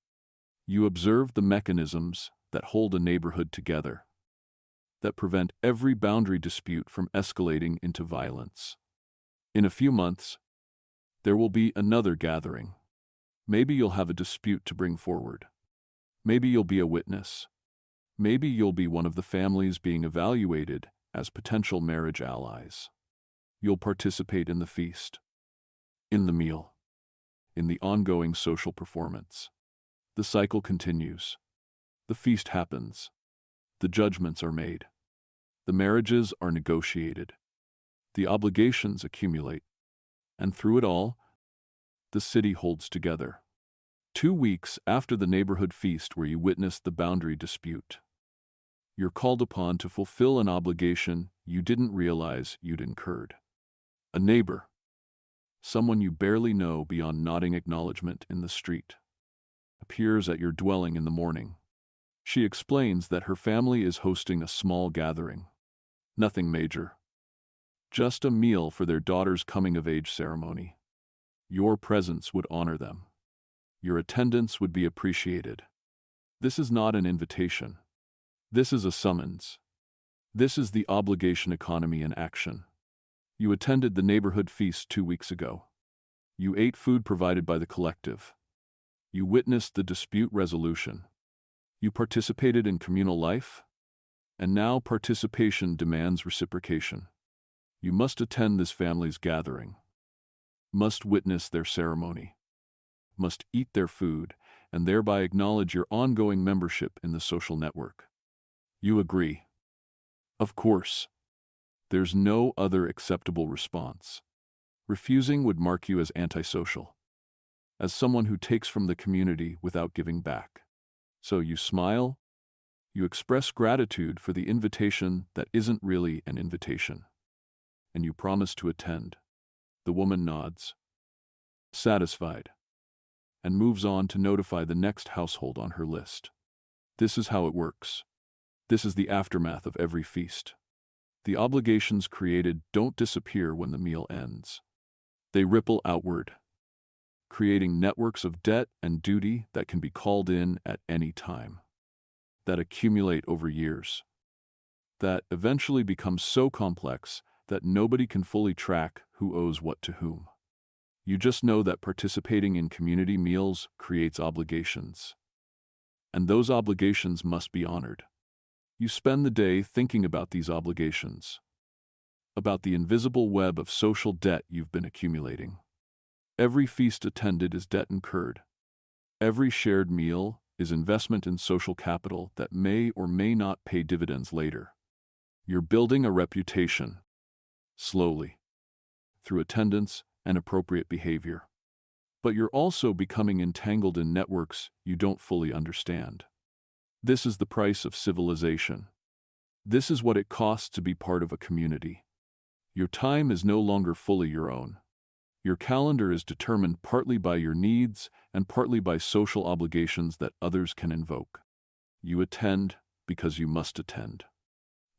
You observed the mechanisms that hold a neighborhood together, that prevent every boundary dispute from escalating into violence. In a few months, there will be another gathering. Maybe you'll have a dispute to bring forward. Maybe you'll be a witness. Maybe you'll be one of the families being evaluated as potential marriage allies. You'll participate in the feast, in the meal, in the ongoing social performance. The cycle continues. The feast happens. The judgments are made. The marriages are negotiated. The obligations accumulate. And through it all, the city holds together. 2 weeks after the neighborhood feast where you witnessed the boundary dispute. You're called upon to fulfill an obligation you didn't realize you'd incurred. A neighbor, someone you barely know beyond nodding acknowledgement in the street, appears at your dwelling in the morning. She explains that her family is hosting a small gathering. Nothing major. Just a meal for their daughter's coming-of-age ceremony. Your presence would honor them. Your attendance would be appreciated. This is not an invitation. This is a summons. This is the obligation economy in action. You attended the neighborhood feast 2 weeks ago. You ate food provided by the collective. You witnessed the dispute resolution. You participated in communal life. And now participation demands reciprocation. You must attend this family's gathering. Must witness their ceremony. Must eat their food, and thereby acknowledge your ongoing membership in the social network. You agree. Of course. There's no other acceptable response. Refusing would mark you as antisocial, as someone who takes from the community without giving back. So you smile, you express gratitude for the invitation that isn't really an invitation, and you promise to attend. The woman nods, satisfied, and moves on to notify the next household on her list. This is how it works. This is the aftermath of every feast. The obligations created don't disappear when the meal ends. They ripple outward, creating networks of debt and duty that can be called in at any time, that accumulate over years, that eventually become so complex that nobody can fully track who owes what to whom. You just know that participating in community meals creates obligations, and those obligations must be honored. You spend the day thinking about these obligations, about the invisible web of social debt you've been accumulating. Every feast attended is debt incurred. Every shared meal is investment in social capital that may or may not pay dividends later. You're building a reputation, slowly, through attendance and appropriate behavior. But you're also becoming entangled in networks you don't fully understand. This is the price of civilization. This is what it costs to be part of a community. Your time is no longer fully your own. Your calendar is determined partly by your needs and partly by social obligations that others can invoke. You attend because you must attend.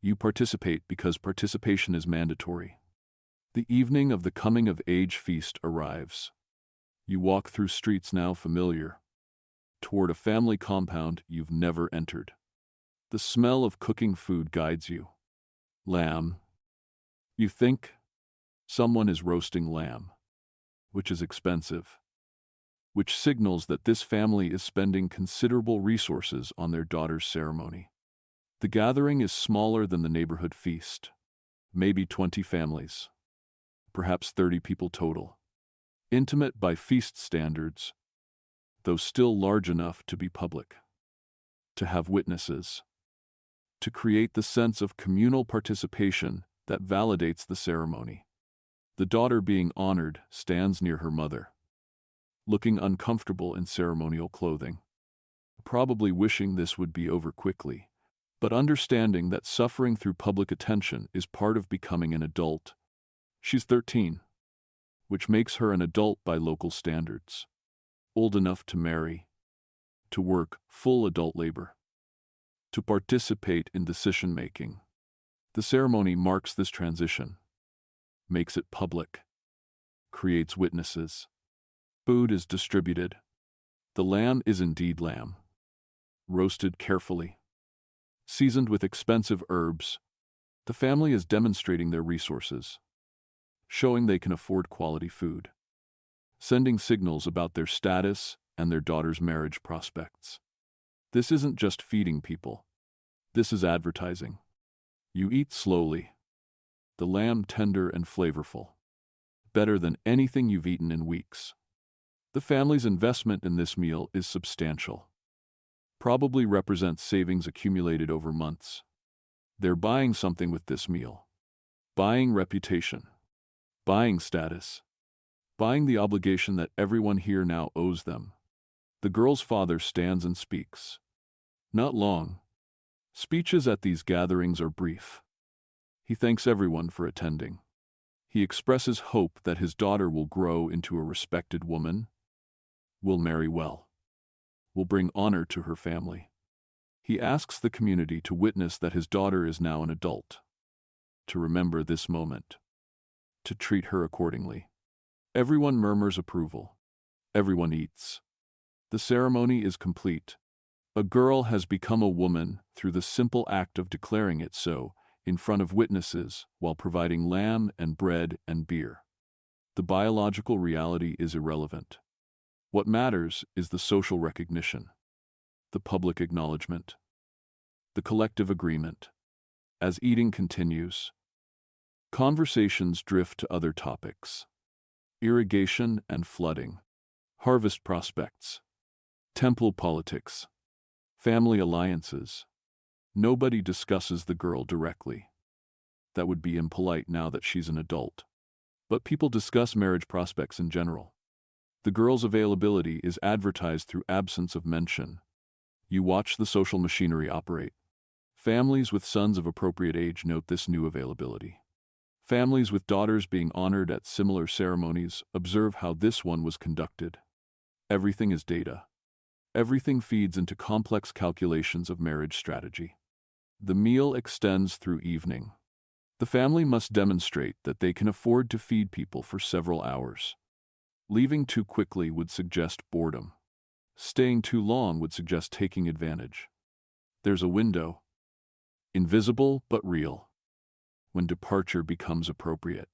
You participate because participation is mandatory. The evening of the coming-of-age feast arrives. You walk through streets now familiar, toward a family compound you've never entered. The smell of cooking food guides you. Lamb. You think someone is roasting lamb, which is expensive, which signals that this family is spending considerable resources on their daughter's ceremony. The gathering is smaller than the neighborhood feast, maybe 20 families, perhaps 30 people total. Intimate by feast standards, though still large enough to be public, to have witnesses, to create the sense of communal participation that validates the ceremony. The daughter being honored stands near her mother, looking uncomfortable in ceremonial clothing, probably wishing this would be over quickly, but understanding that suffering through public attention is part of becoming an adult. She's 13, which makes her an adult by local standards. Old enough to marry, to work full adult labor, to participate in decision-making. The ceremony marks this transition, makes it public, creates witnesses. Food is distributed. The lamb is indeed lamb, roasted carefully, seasoned with expensive herbs. The family is demonstrating their resources, showing they can afford quality food, sending signals about their status and their daughter's marriage prospects. This isn't just feeding people. This is advertising. You eat slowly, the lamb tender and flavorful, better than anything you've eaten in weeks. The family's investment in this meal is substantial, probably represents savings accumulated over months. They're buying something with this meal, buying reputation, buying status, buying the obligation that everyone here now owes them. The girl's father stands and speaks. Not long. Speeches at these gatherings are brief. He thanks everyone for attending. He expresses hope that his daughter will grow into a respected woman, will marry well, will bring honor to her family. He asks the community to witness that his daughter is now an adult, to remember this moment, to treat her accordingly. Everyone murmurs approval. Everyone eats. The ceremony is complete. A girl has become a woman through the simple act of declaring it so, in front of witnesses, while providing lamb and bread and beer. The biological reality is irrelevant. What matters is the social recognition, the public acknowledgement, the collective agreement. As eating continues, conversations drift to other topics: irrigation and flooding, harvest prospects, temple politics, family alliances. Nobody discusses the girl directly. That would be impolite now that she's an adult. But people discuss marriage prospects in general. The girl's availability is advertised through absence of mention. You watch the social machinery operate. Families with sons of appropriate age note this new availability. Families with daughters being honored at similar ceremonies observe how this one was conducted. Everything is data. Everything feeds into complex calculations of marriage strategy. The meal extends through evening. The family must demonstrate that they can afford to feed people for several hours. Leaving too quickly would suggest boredom. Staying too long would suggest taking advantage. There's a window, invisible but real, when departure becomes appropriate.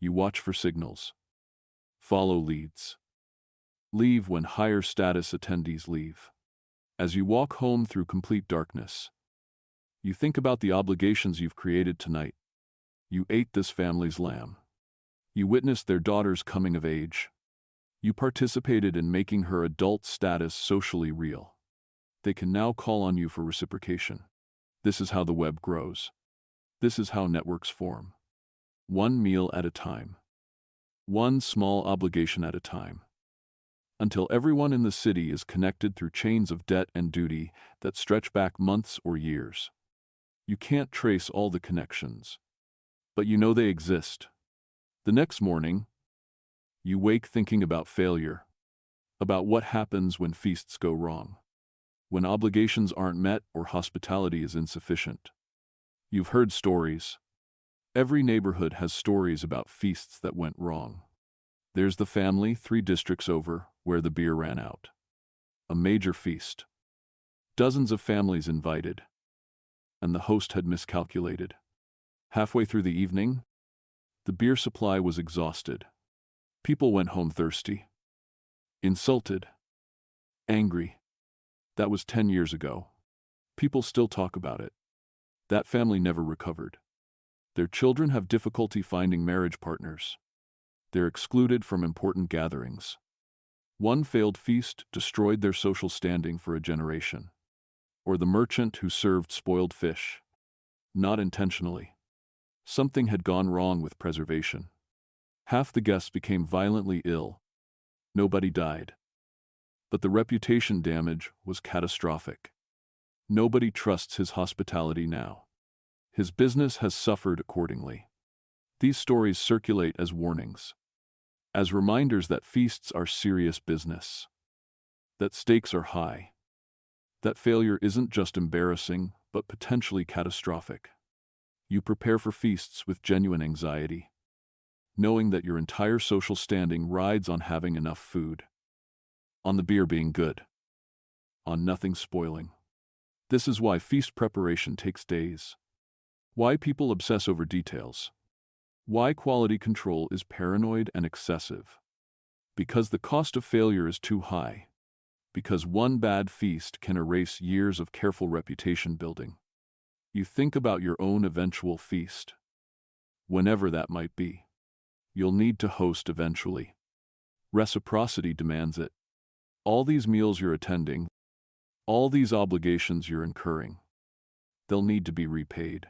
You watch for signals. Follow leads. Leave when higher status attendees leave. As you walk home through complete darkness, you think about the obligations you've created tonight. You ate this family's lamb. You witnessed their daughter's coming of age. You participated in making her adult status socially real. They can now call on you for reciprocation. This is how the web grows. This is how networks form. One meal at a time. One small obligation at a time. Until everyone in the city is connected through chains of debt and duty that stretch back months or years. You can't trace all the connections, but you know they exist. The next morning, you wake thinking about failure, about what happens when feasts go wrong, when obligations aren't met or hospitality is insufficient. You've heard stories. Every neighborhood has stories about feasts that went wrong. There's the family 3 districts over where the beer ran out. A major feast. Dozens of families invited. And the host had miscalculated. Halfway through the evening, the beer supply was exhausted. People went home thirsty, insulted, angry. That was 10 years ago. People still talk about it. That family never recovered. Their children have difficulty finding marriage partners. They're excluded from important gatherings. One failed feast destroyed their social standing for a generation. Or the merchant who served spoiled fish. Not intentionally. Something had gone wrong with preservation. Half the guests became violently ill. Nobody died. But the reputation damage was catastrophic. Nobody trusts his hospitality now. His business has suffered accordingly. These stories circulate as warnings, as reminders that feasts are serious business, that stakes are high, that failure isn't just embarrassing, but potentially catastrophic. You prepare for feasts with genuine anxiety, knowing that your entire social standing rides on having enough food, on the beer being good, on nothing spoiling. This is why feast preparation takes days. Why people obsess over details. Why quality control is paranoid and excessive. Because the cost of failure is too high. Because one bad feast can erase years of careful reputation building. You think about your own eventual feast. Whenever that might be. You'll need to host eventually. Reciprocity demands it. All these meals you're attending, all these obligations you're incurring, they'll need to be repaid.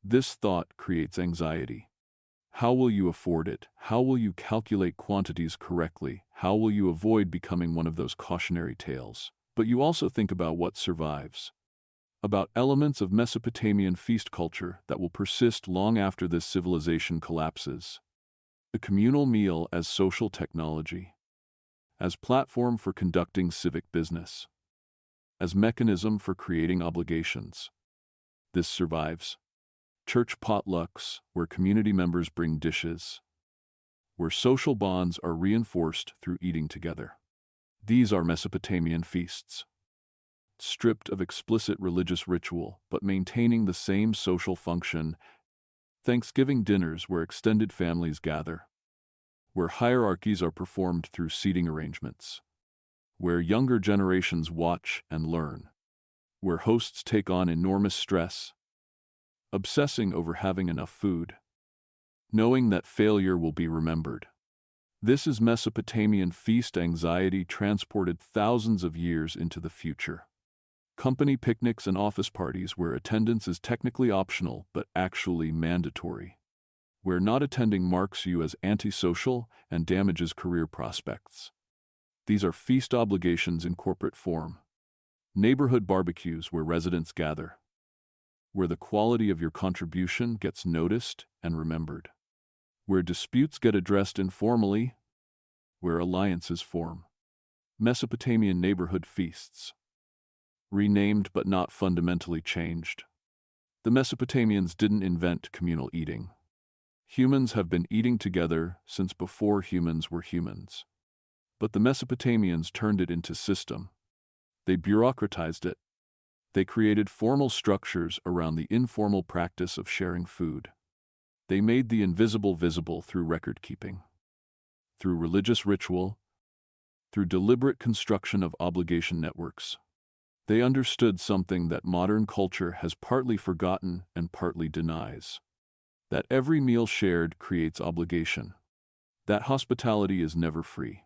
This thought creates anxiety. How will you afford it? How will you calculate quantities correctly? How will you avoid becoming one of those cautionary tales? But you also think about what survives. About elements of Mesopotamian feast culture that will persist long after this civilization collapses. The communal meal as social technology, as platform for conducting civic business, as mechanism for creating obligations. This survives. Church potlucks, where community members bring dishes, where social bonds are reinforced through eating together. These are Mesopotamian feasts, stripped of explicit religious ritual but maintaining the same social function. Thanksgiving dinners where extended families gather, where hierarchies are performed through seating arrangements, where younger generations watch and learn, where hosts take on enormous stress, obsessing over having enough food, knowing that failure will be remembered. This is Mesopotamian feast anxiety transported thousands of years into the future. Company picnics and office parties where attendance is technically optional but actually mandatory, where not attending marks you as antisocial and damages career prospects. These are feast obligations in corporate form. Neighborhood barbecues where residents gather, where the quality of your contribution gets noticed and remembered, where disputes get addressed informally, where alliances form. Mesopotamian neighborhood feasts. Renamed but not fundamentally changed. The Mesopotamians didn't invent communal eating. Humans have been eating together since before humans were humans. But the Mesopotamians turned it into system. They bureaucratized it. They created formal structures around the informal practice of sharing food. They made the invisible visible through record-keeping, through religious ritual, through deliberate construction of obligation networks. They understood something that modern culture has partly forgotten and partly denies. That every meal shared creates obligation. That hospitality is never free.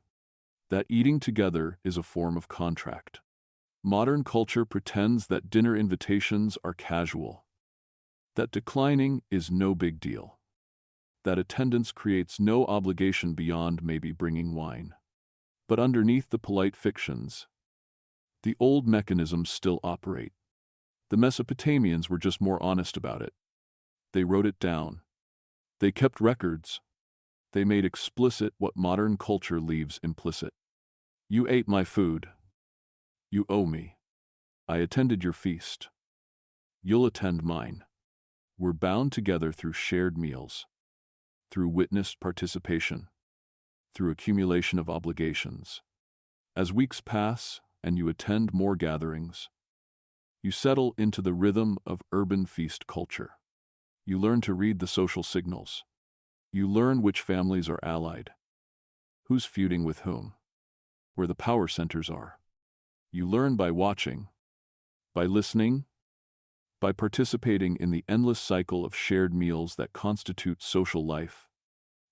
That eating together is a form of contract. Modern culture pretends that dinner invitations are casual, that declining is no big deal, that attendance creates no obligation beyond maybe bringing wine. But underneath the polite fictions, the old mechanisms still operate. The Mesopotamians were just more honest about it. They wrote it down. They kept records. They made explicit what modern culture leaves implicit. You ate my food. You owe me. I attended your feast. You'll attend mine. We're bound together through shared meals, through witnessed participation, through accumulation of obligations. As weeks pass and you attend more gatherings, you settle into the rhythm of urban feast culture. You learn to read the social signals. You learn which families are allied, who's feuding with whom, where the power centers are. You learn by watching, by listening, by participating in the endless cycle of shared meals that constitute social life.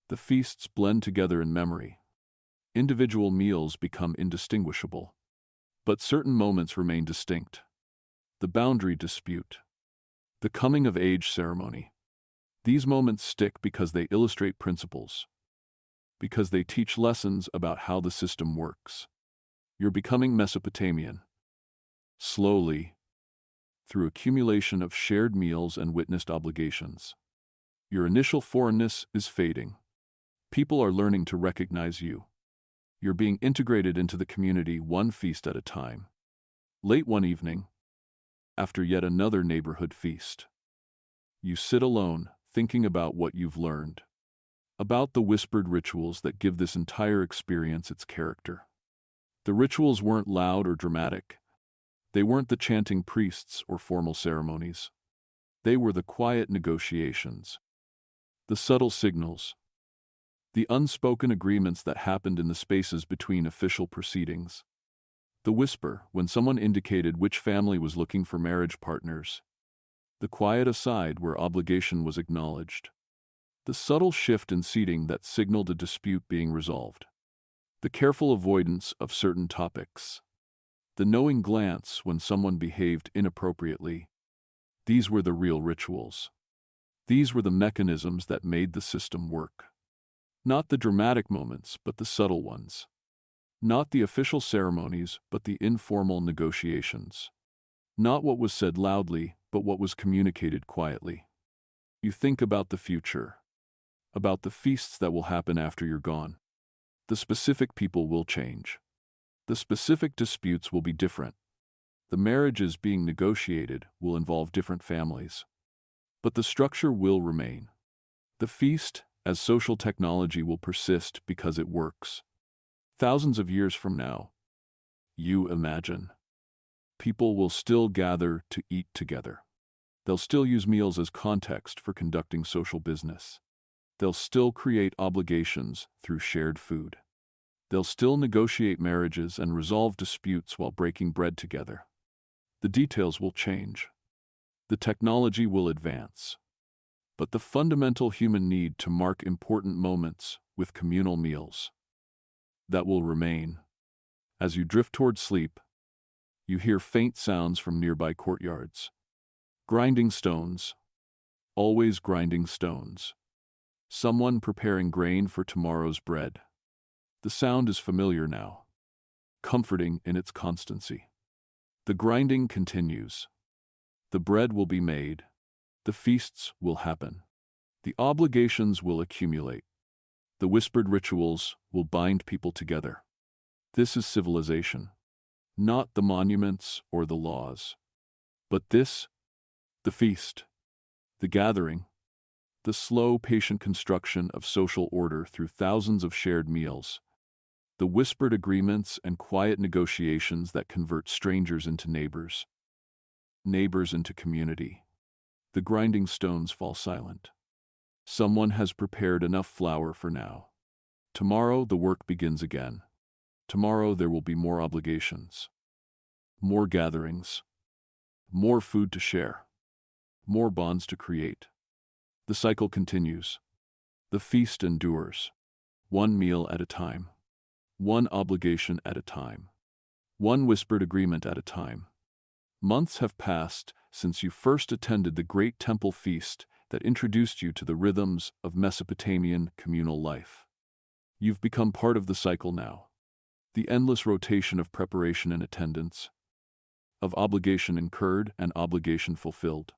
The feasts blend together in memory. Individual meals become indistinguishable, but certain moments remain distinct. The boundary dispute, the coming-of-age ceremony. These moments stick because they illustrate principles, because they teach lessons about how the system works. You're becoming Mesopotamian. Slowly, through accumulation of shared meals and witnessed obligations. Your initial foreignness is fading. People are learning to recognize you. You're being integrated into the community one feast at a time. Late one evening, after yet another neighborhood feast, you sit alone, thinking about what you've learned, about the whispered rituals that give this entire experience its character. The rituals weren't loud or dramatic. They weren't the chanting priests or formal ceremonies. They were the quiet negotiations, the subtle signals, the unspoken agreements that happened in the spaces between official proceedings. The whisper, when someone indicated which family was looking for marriage partners. The quiet aside where obligation was acknowledged. The subtle shift in seating that signaled a dispute being resolved. The careful avoidance of certain topics. The knowing glance when someone behaved inappropriately. These were the real rituals. These were the mechanisms that made the system work. Not the dramatic moments, but the subtle ones. Not the official ceremonies, but the informal negotiations. Not what was said loudly, but what was communicated quietly. You think about the future, about the feasts that will happen after you're gone. The specific people will change. The specific disputes will be different. The marriages being negotiated will involve different families. But the structure will remain. The feast, as social technology, will persist because it works. Thousands of years from now, you imagine, people will still gather to eat together. They'll still use meals as context for conducting social business. They'll still create obligations through shared food. They'll still negotiate marriages and resolve disputes while breaking bread together. The details will change. The technology will advance. But the fundamental human need to mark important moments with communal meals, that will remain. As you drift toward sleep, you hear faint sounds from nearby courtyards. Grinding stones. Always grinding stones. Someone preparing grain for tomorrow's bread. The sound is familiar now, comforting in its constancy. The grinding continues. The bread will be made. The feasts will happen. The obligations will accumulate. The whispered rituals will bind people together. This is civilization. Not the monuments or the laws. But this, the feast, the gathering, the slow, patient construction of social order through thousands of shared meals, the whispered agreements and quiet negotiations that convert strangers into neighbors, neighbors into community. The grinding stones fall silent. Someone has prepared enough flour for now. Tomorrow the work begins again. Tomorrow there will be more obligations, more gatherings, more food to share, more bonds to create. The cycle continues. The feast endures, one meal at a time, one obligation at a time, one whispered agreement at a time. Months have passed since you first attended the great temple feast that introduced you to the rhythms of Mesopotamian communal life. You've become part of the cycle now. The endless rotation of preparation and attendance, of obligation incurred and obligation fulfilled,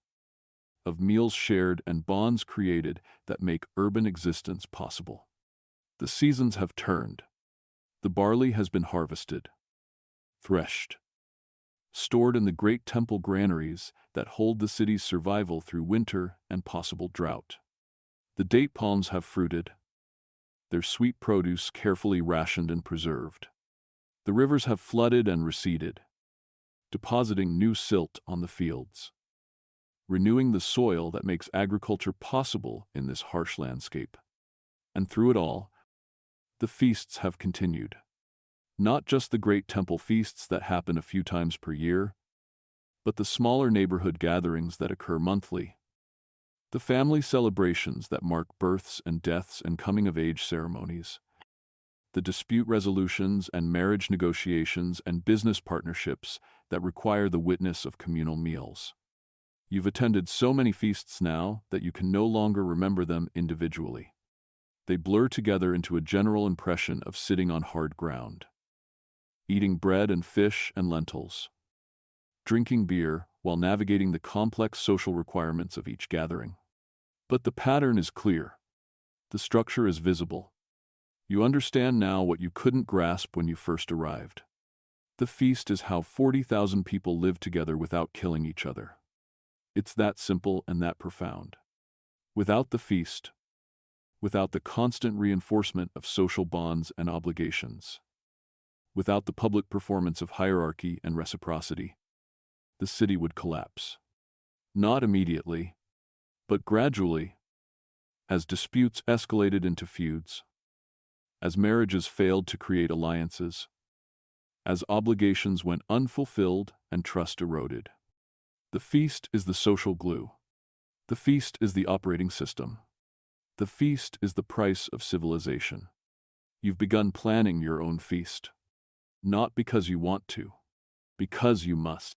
of meals shared and bonds created that make urban existence possible. The seasons have turned. The barley has been harvested, threshed, stored in the great temple granaries that hold the city's survival through winter and possible drought. The date palms have fruited, their sweet produce carefully rationed and preserved. The rivers have flooded and receded, depositing new silt on the fields, renewing the soil that makes agriculture possible in this harsh landscape. And through it all, the feasts have continued. Not just the great temple feasts that happen a few times per year, but the smaller neighborhood gatherings that occur monthly. The family celebrations that mark births and deaths and coming-of-age ceremonies. The dispute resolutions and marriage negotiations and business partnerships that require the witness of communal meals. You've attended so many feasts now that you can no longer remember them individually. They blur together into a general impression of sitting on hard ground, eating bread and fish and lentils, drinking beer while navigating the complex social requirements of each gathering. But the pattern is clear. The structure is visible. You understand now what you couldn't grasp when you first arrived. The feast is how 40,000 people live together without killing each other. It's that simple and that profound. Without the feast, without the constant reinforcement of social bonds and obligations, without the public performance of hierarchy and reciprocity, the city would collapse. Not immediately, but gradually, as disputes escalated into feuds, as marriages failed to create alliances, as obligations went unfulfilled and trust eroded. The feast is the social glue. The feast is the operating system. The feast is the price of civilization. You've begun planning your own feast. Not because you want to, because you must.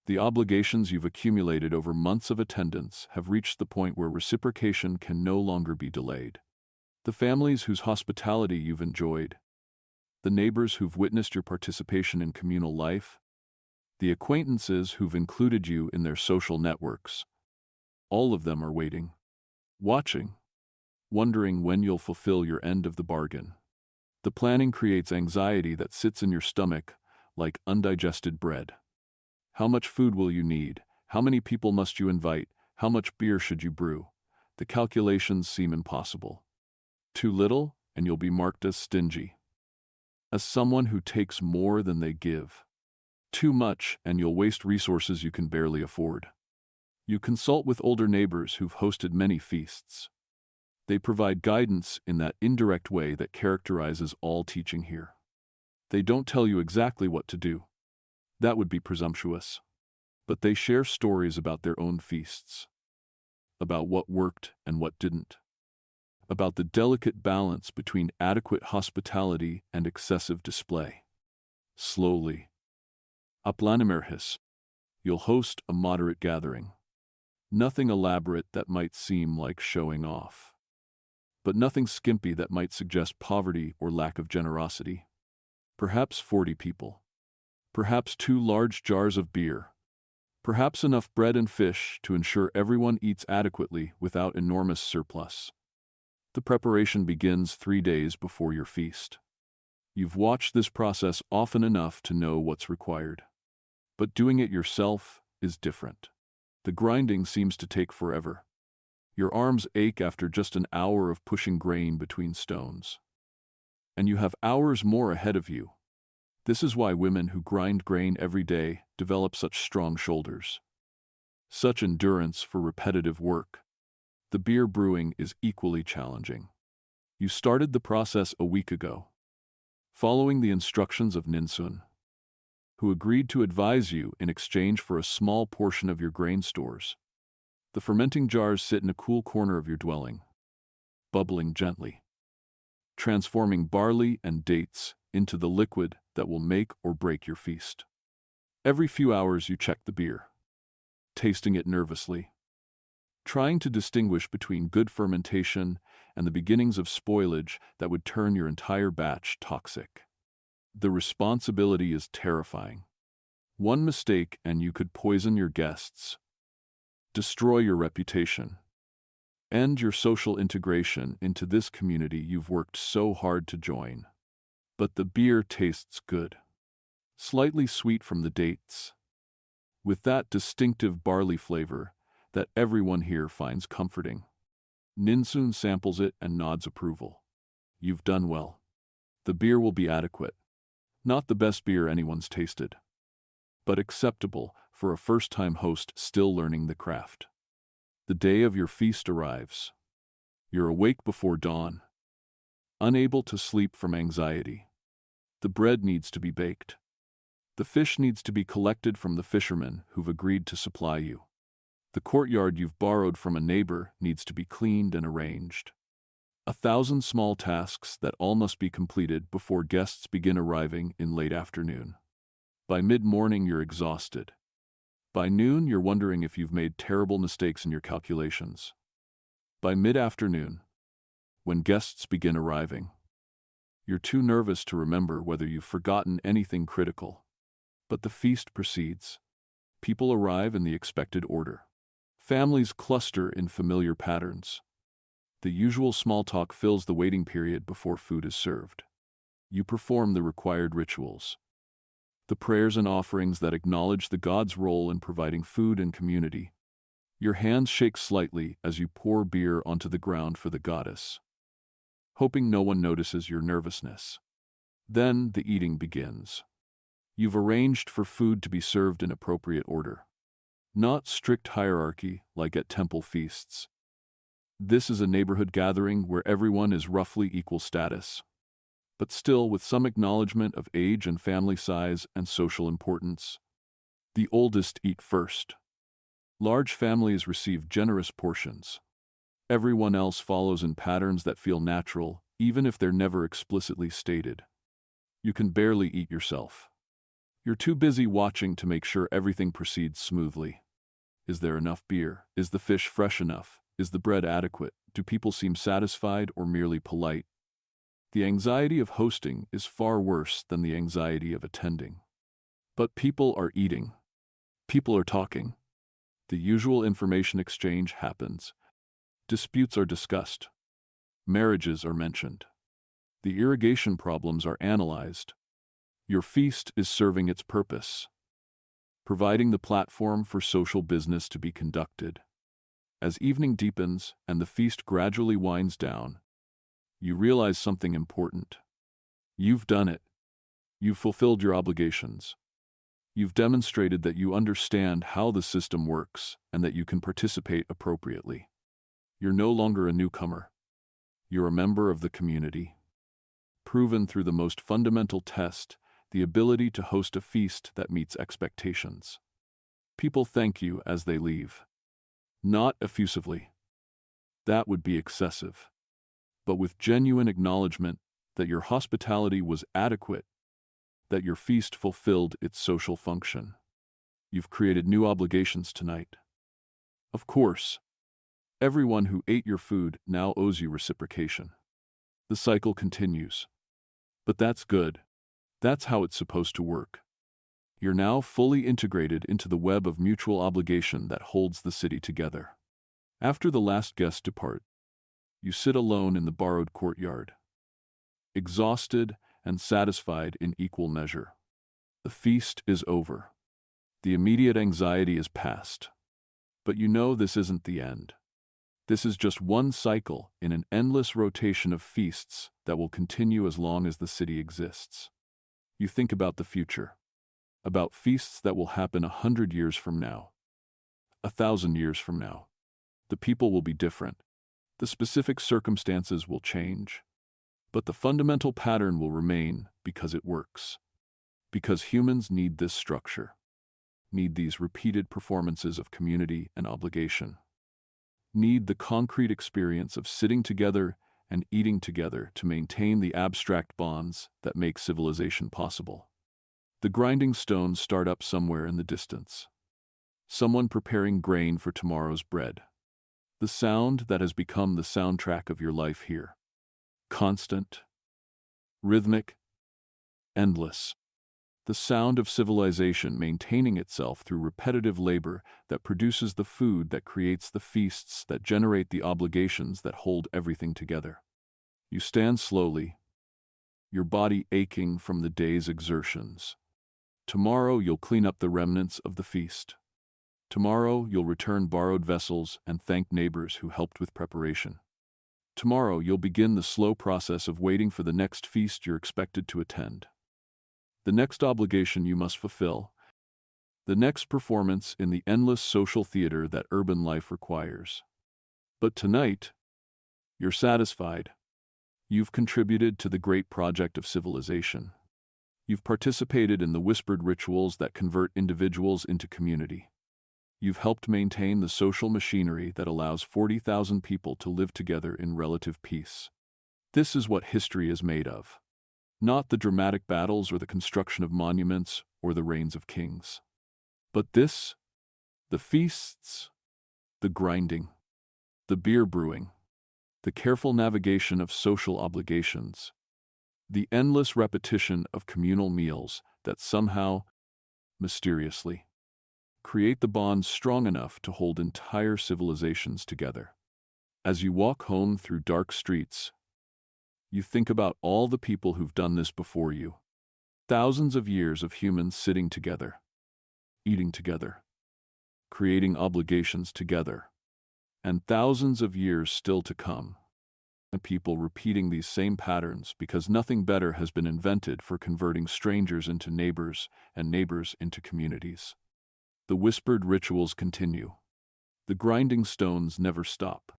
The obligations you've accumulated over months of attendance have reached the point where reciprocation can no longer be delayed. The families whose hospitality you've enjoyed, the neighbors who've witnessed your participation in communal life, the acquaintances who've included you in their social networks, all of them are waiting, watching, wondering when you'll fulfill your end of the bargain. The planning creates anxiety that sits in your stomach like undigested bread. How much food will you need? How many people must you invite? How much beer should you brew? The calculations seem impossible. Too little, and you'll be marked as stingy, as someone who takes more than they give. Too much, and you'll waste resources you can barely afford. You consult with older neighbors who've hosted many feasts. They provide guidance in that indirect way that characterizes all teaching here. They don't tell you exactly what to do. That would be presumptuous. But they share stories about their own feasts, about what worked and what didn't, about the delicate balance between adequate hospitality and excessive display. Slowly, aplanimerhis, you'll host a moderate gathering. Nothing elaborate that might seem like showing off, but nothing skimpy that might suggest poverty or lack of generosity. Perhaps 40 people. Perhaps 2 large jars of beer. Perhaps enough bread and fish to ensure everyone eats adequately without enormous surplus. The preparation begins 3 days before your feast. You've watched this process often enough to know what's required. But doing it yourself is different. The grinding seems to take forever. Your arms ache after just an hour of pushing grain between stones. And you have hours more ahead of you. This is why women who grind grain every day develop such strong shoulders. Such endurance for repetitive work. The beer brewing is equally challenging. You started the process a week ago, following the instructions of Ninsun, who agreed to advise you in exchange for a small portion of your grain stores. The fermenting jars sit in a cool corner of your dwelling, bubbling gently, transforming barley and dates into the liquid that will make or break your feast. Every few hours you check the beer, tasting it nervously, trying to distinguish between good fermentation and the beginnings of spoilage that would turn your entire batch toxic. The responsibility is terrifying. One mistake and you could poison your guests, destroy your reputation, end your social integration into this community you've worked so hard to join. But the beer tastes good, slightly sweet from the dates, with that distinctive barley flavor that everyone here finds comforting. Ninsun samples it and nods approval. You've done well. The beer will be adequate. Not the best beer anyone's tasted, but acceptable for a first-time host still learning the craft. The day of your feast arrives. You're awake before dawn, unable to sleep from anxiety. The bread needs to be baked. The fish needs to be collected from the fishermen who've agreed to supply you. The courtyard you've borrowed from a neighbor needs to be cleaned and arranged. 1,000 small tasks that all must be completed before guests begin arriving in late afternoon. By mid-morning, you're exhausted. By noon, you're wondering if you've made terrible mistakes in your calculations. By mid-afternoon, when guests begin arriving, you're too nervous to remember whether you've forgotten anything critical. But the feast proceeds. People arrive in the expected order. Families cluster in familiar patterns. The usual small talk fills the waiting period before food is served. You perform the required rituals, the prayers and offerings that acknowledge the god's role in providing food and community. Your hands shake slightly as you pour beer onto the ground for the goddess, hoping no one notices your nervousness. Then the eating begins. You've arranged for food to be served in appropriate order. Not strict hierarchy like at temple feasts. This is a neighborhood gathering where everyone is roughly equal status, but still with some acknowledgement of age and family size and social importance. The oldest eat first. Large families receive generous portions. Everyone else follows in patterns that feel natural, even if they're never explicitly stated. You can barely eat yourself. You're too busy watching to make sure everything proceeds smoothly. Is there enough beer? Is the fish fresh enough? Is the bread adequate? Do people seem satisfied or merely polite? The anxiety of hosting is far worse than the anxiety of attending. But people are eating. People are talking. The usual information exchange happens. Disputes are discussed. Marriages are mentioned. The irrigation problems are analyzed. Your feast is serving its purpose, providing the platform for social business to be conducted. As evening deepens and the feast gradually winds down, you realize something important. You've done it. You've fulfilled your obligations. You've demonstrated that you understand how the system works and that you can participate appropriately. You're no longer a newcomer. You're a member of the community, proven through the most fundamental test, the ability to host a feast that meets expectations. People thank you as they leave. Not effusively. That would be excessive. But with genuine acknowledgement that your hospitality was adequate, that your feast fulfilled its social function. You've created new obligations tonight. Of course, everyone who ate your food now owes you reciprocation. The cycle continues. But that's good. That's how it's supposed to work. You're now fully integrated into the web of mutual obligation that holds the city together. After the last guests depart, you sit alone in the borrowed courtyard, exhausted and satisfied in equal measure. The feast is over. The immediate anxiety is past. But you know this isn't the end. This is just one cycle in an endless rotation of feasts that will continue as long as the city exists. You think about the future, about feasts that will happen 100 years from now, 1,000 years from now. The people will be different. The specific circumstances will change. But the fundamental pattern will remain because it works. Because humans need this structure, need these repeated performances of community and obligation, need the concrete experience of sitting together and eating together to maintain the abstract bonds that make civilization possible. The grinding stones start up somewhere in the distance. Someone preparing grain for tomorrow's bread. The sound that has become the soundtrack of your life here. Constant, rhythmic, endless. The sound of civilization maintaining itself through repetitive labor that produces the food that creates the feasts that generate the obligations that hold everything together. You stand slowly, your body aching from the day's exertions. Tomorrow you'll clean up the remnants of the feast. Tomorrow you'll return borrowed vessels and thank neighbors who helped with preparation. Tomorrow you'll begin the slow process of waiting for the next feast you're expected to attend. The next obligation you must fulfill. The next performance in the endless social theater that urban life requires. But tonight, you're satisfied. You've contributed to the great project of civilization. You've participated in the whispered rituals that convert individuals into community. You've helped maintain the social machinery that allows 40,000 people to live together in relative peace. This is what history is made of. Not the dramatic battles or the construction of monuments or the reigns of kings. But this, the feasts, the grinding, the beer brewing, the careful navigation of social obligations, the endless repetition of communal meals that somehow, mysteriously, create the bonds strong enough to hold entire civilizations together. As you walk home through dark streets, you think about all the people who've done this before you. Thousands of years of humans sitting together, eating together, creating obligations together, and thousands of years still to come. And people repeating these same patterns because nothing better has been invented for converting strangers into neighbors and neighbors into communities. The whispered rituals continue. The grinding stones never stop.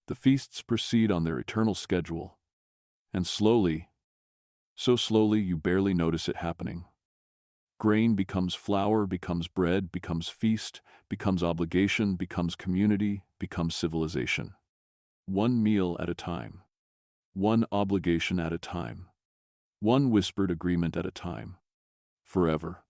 The feasts proceed on their eternal schedule. And slowly, so slowly you barely notice it happening. Grain becomes flour, becomes bread, becomes feast, becomes obligation, becomes community, becomes civilization. One meal at a time. One obligation at a time. One whispered agreement at a time. Forever.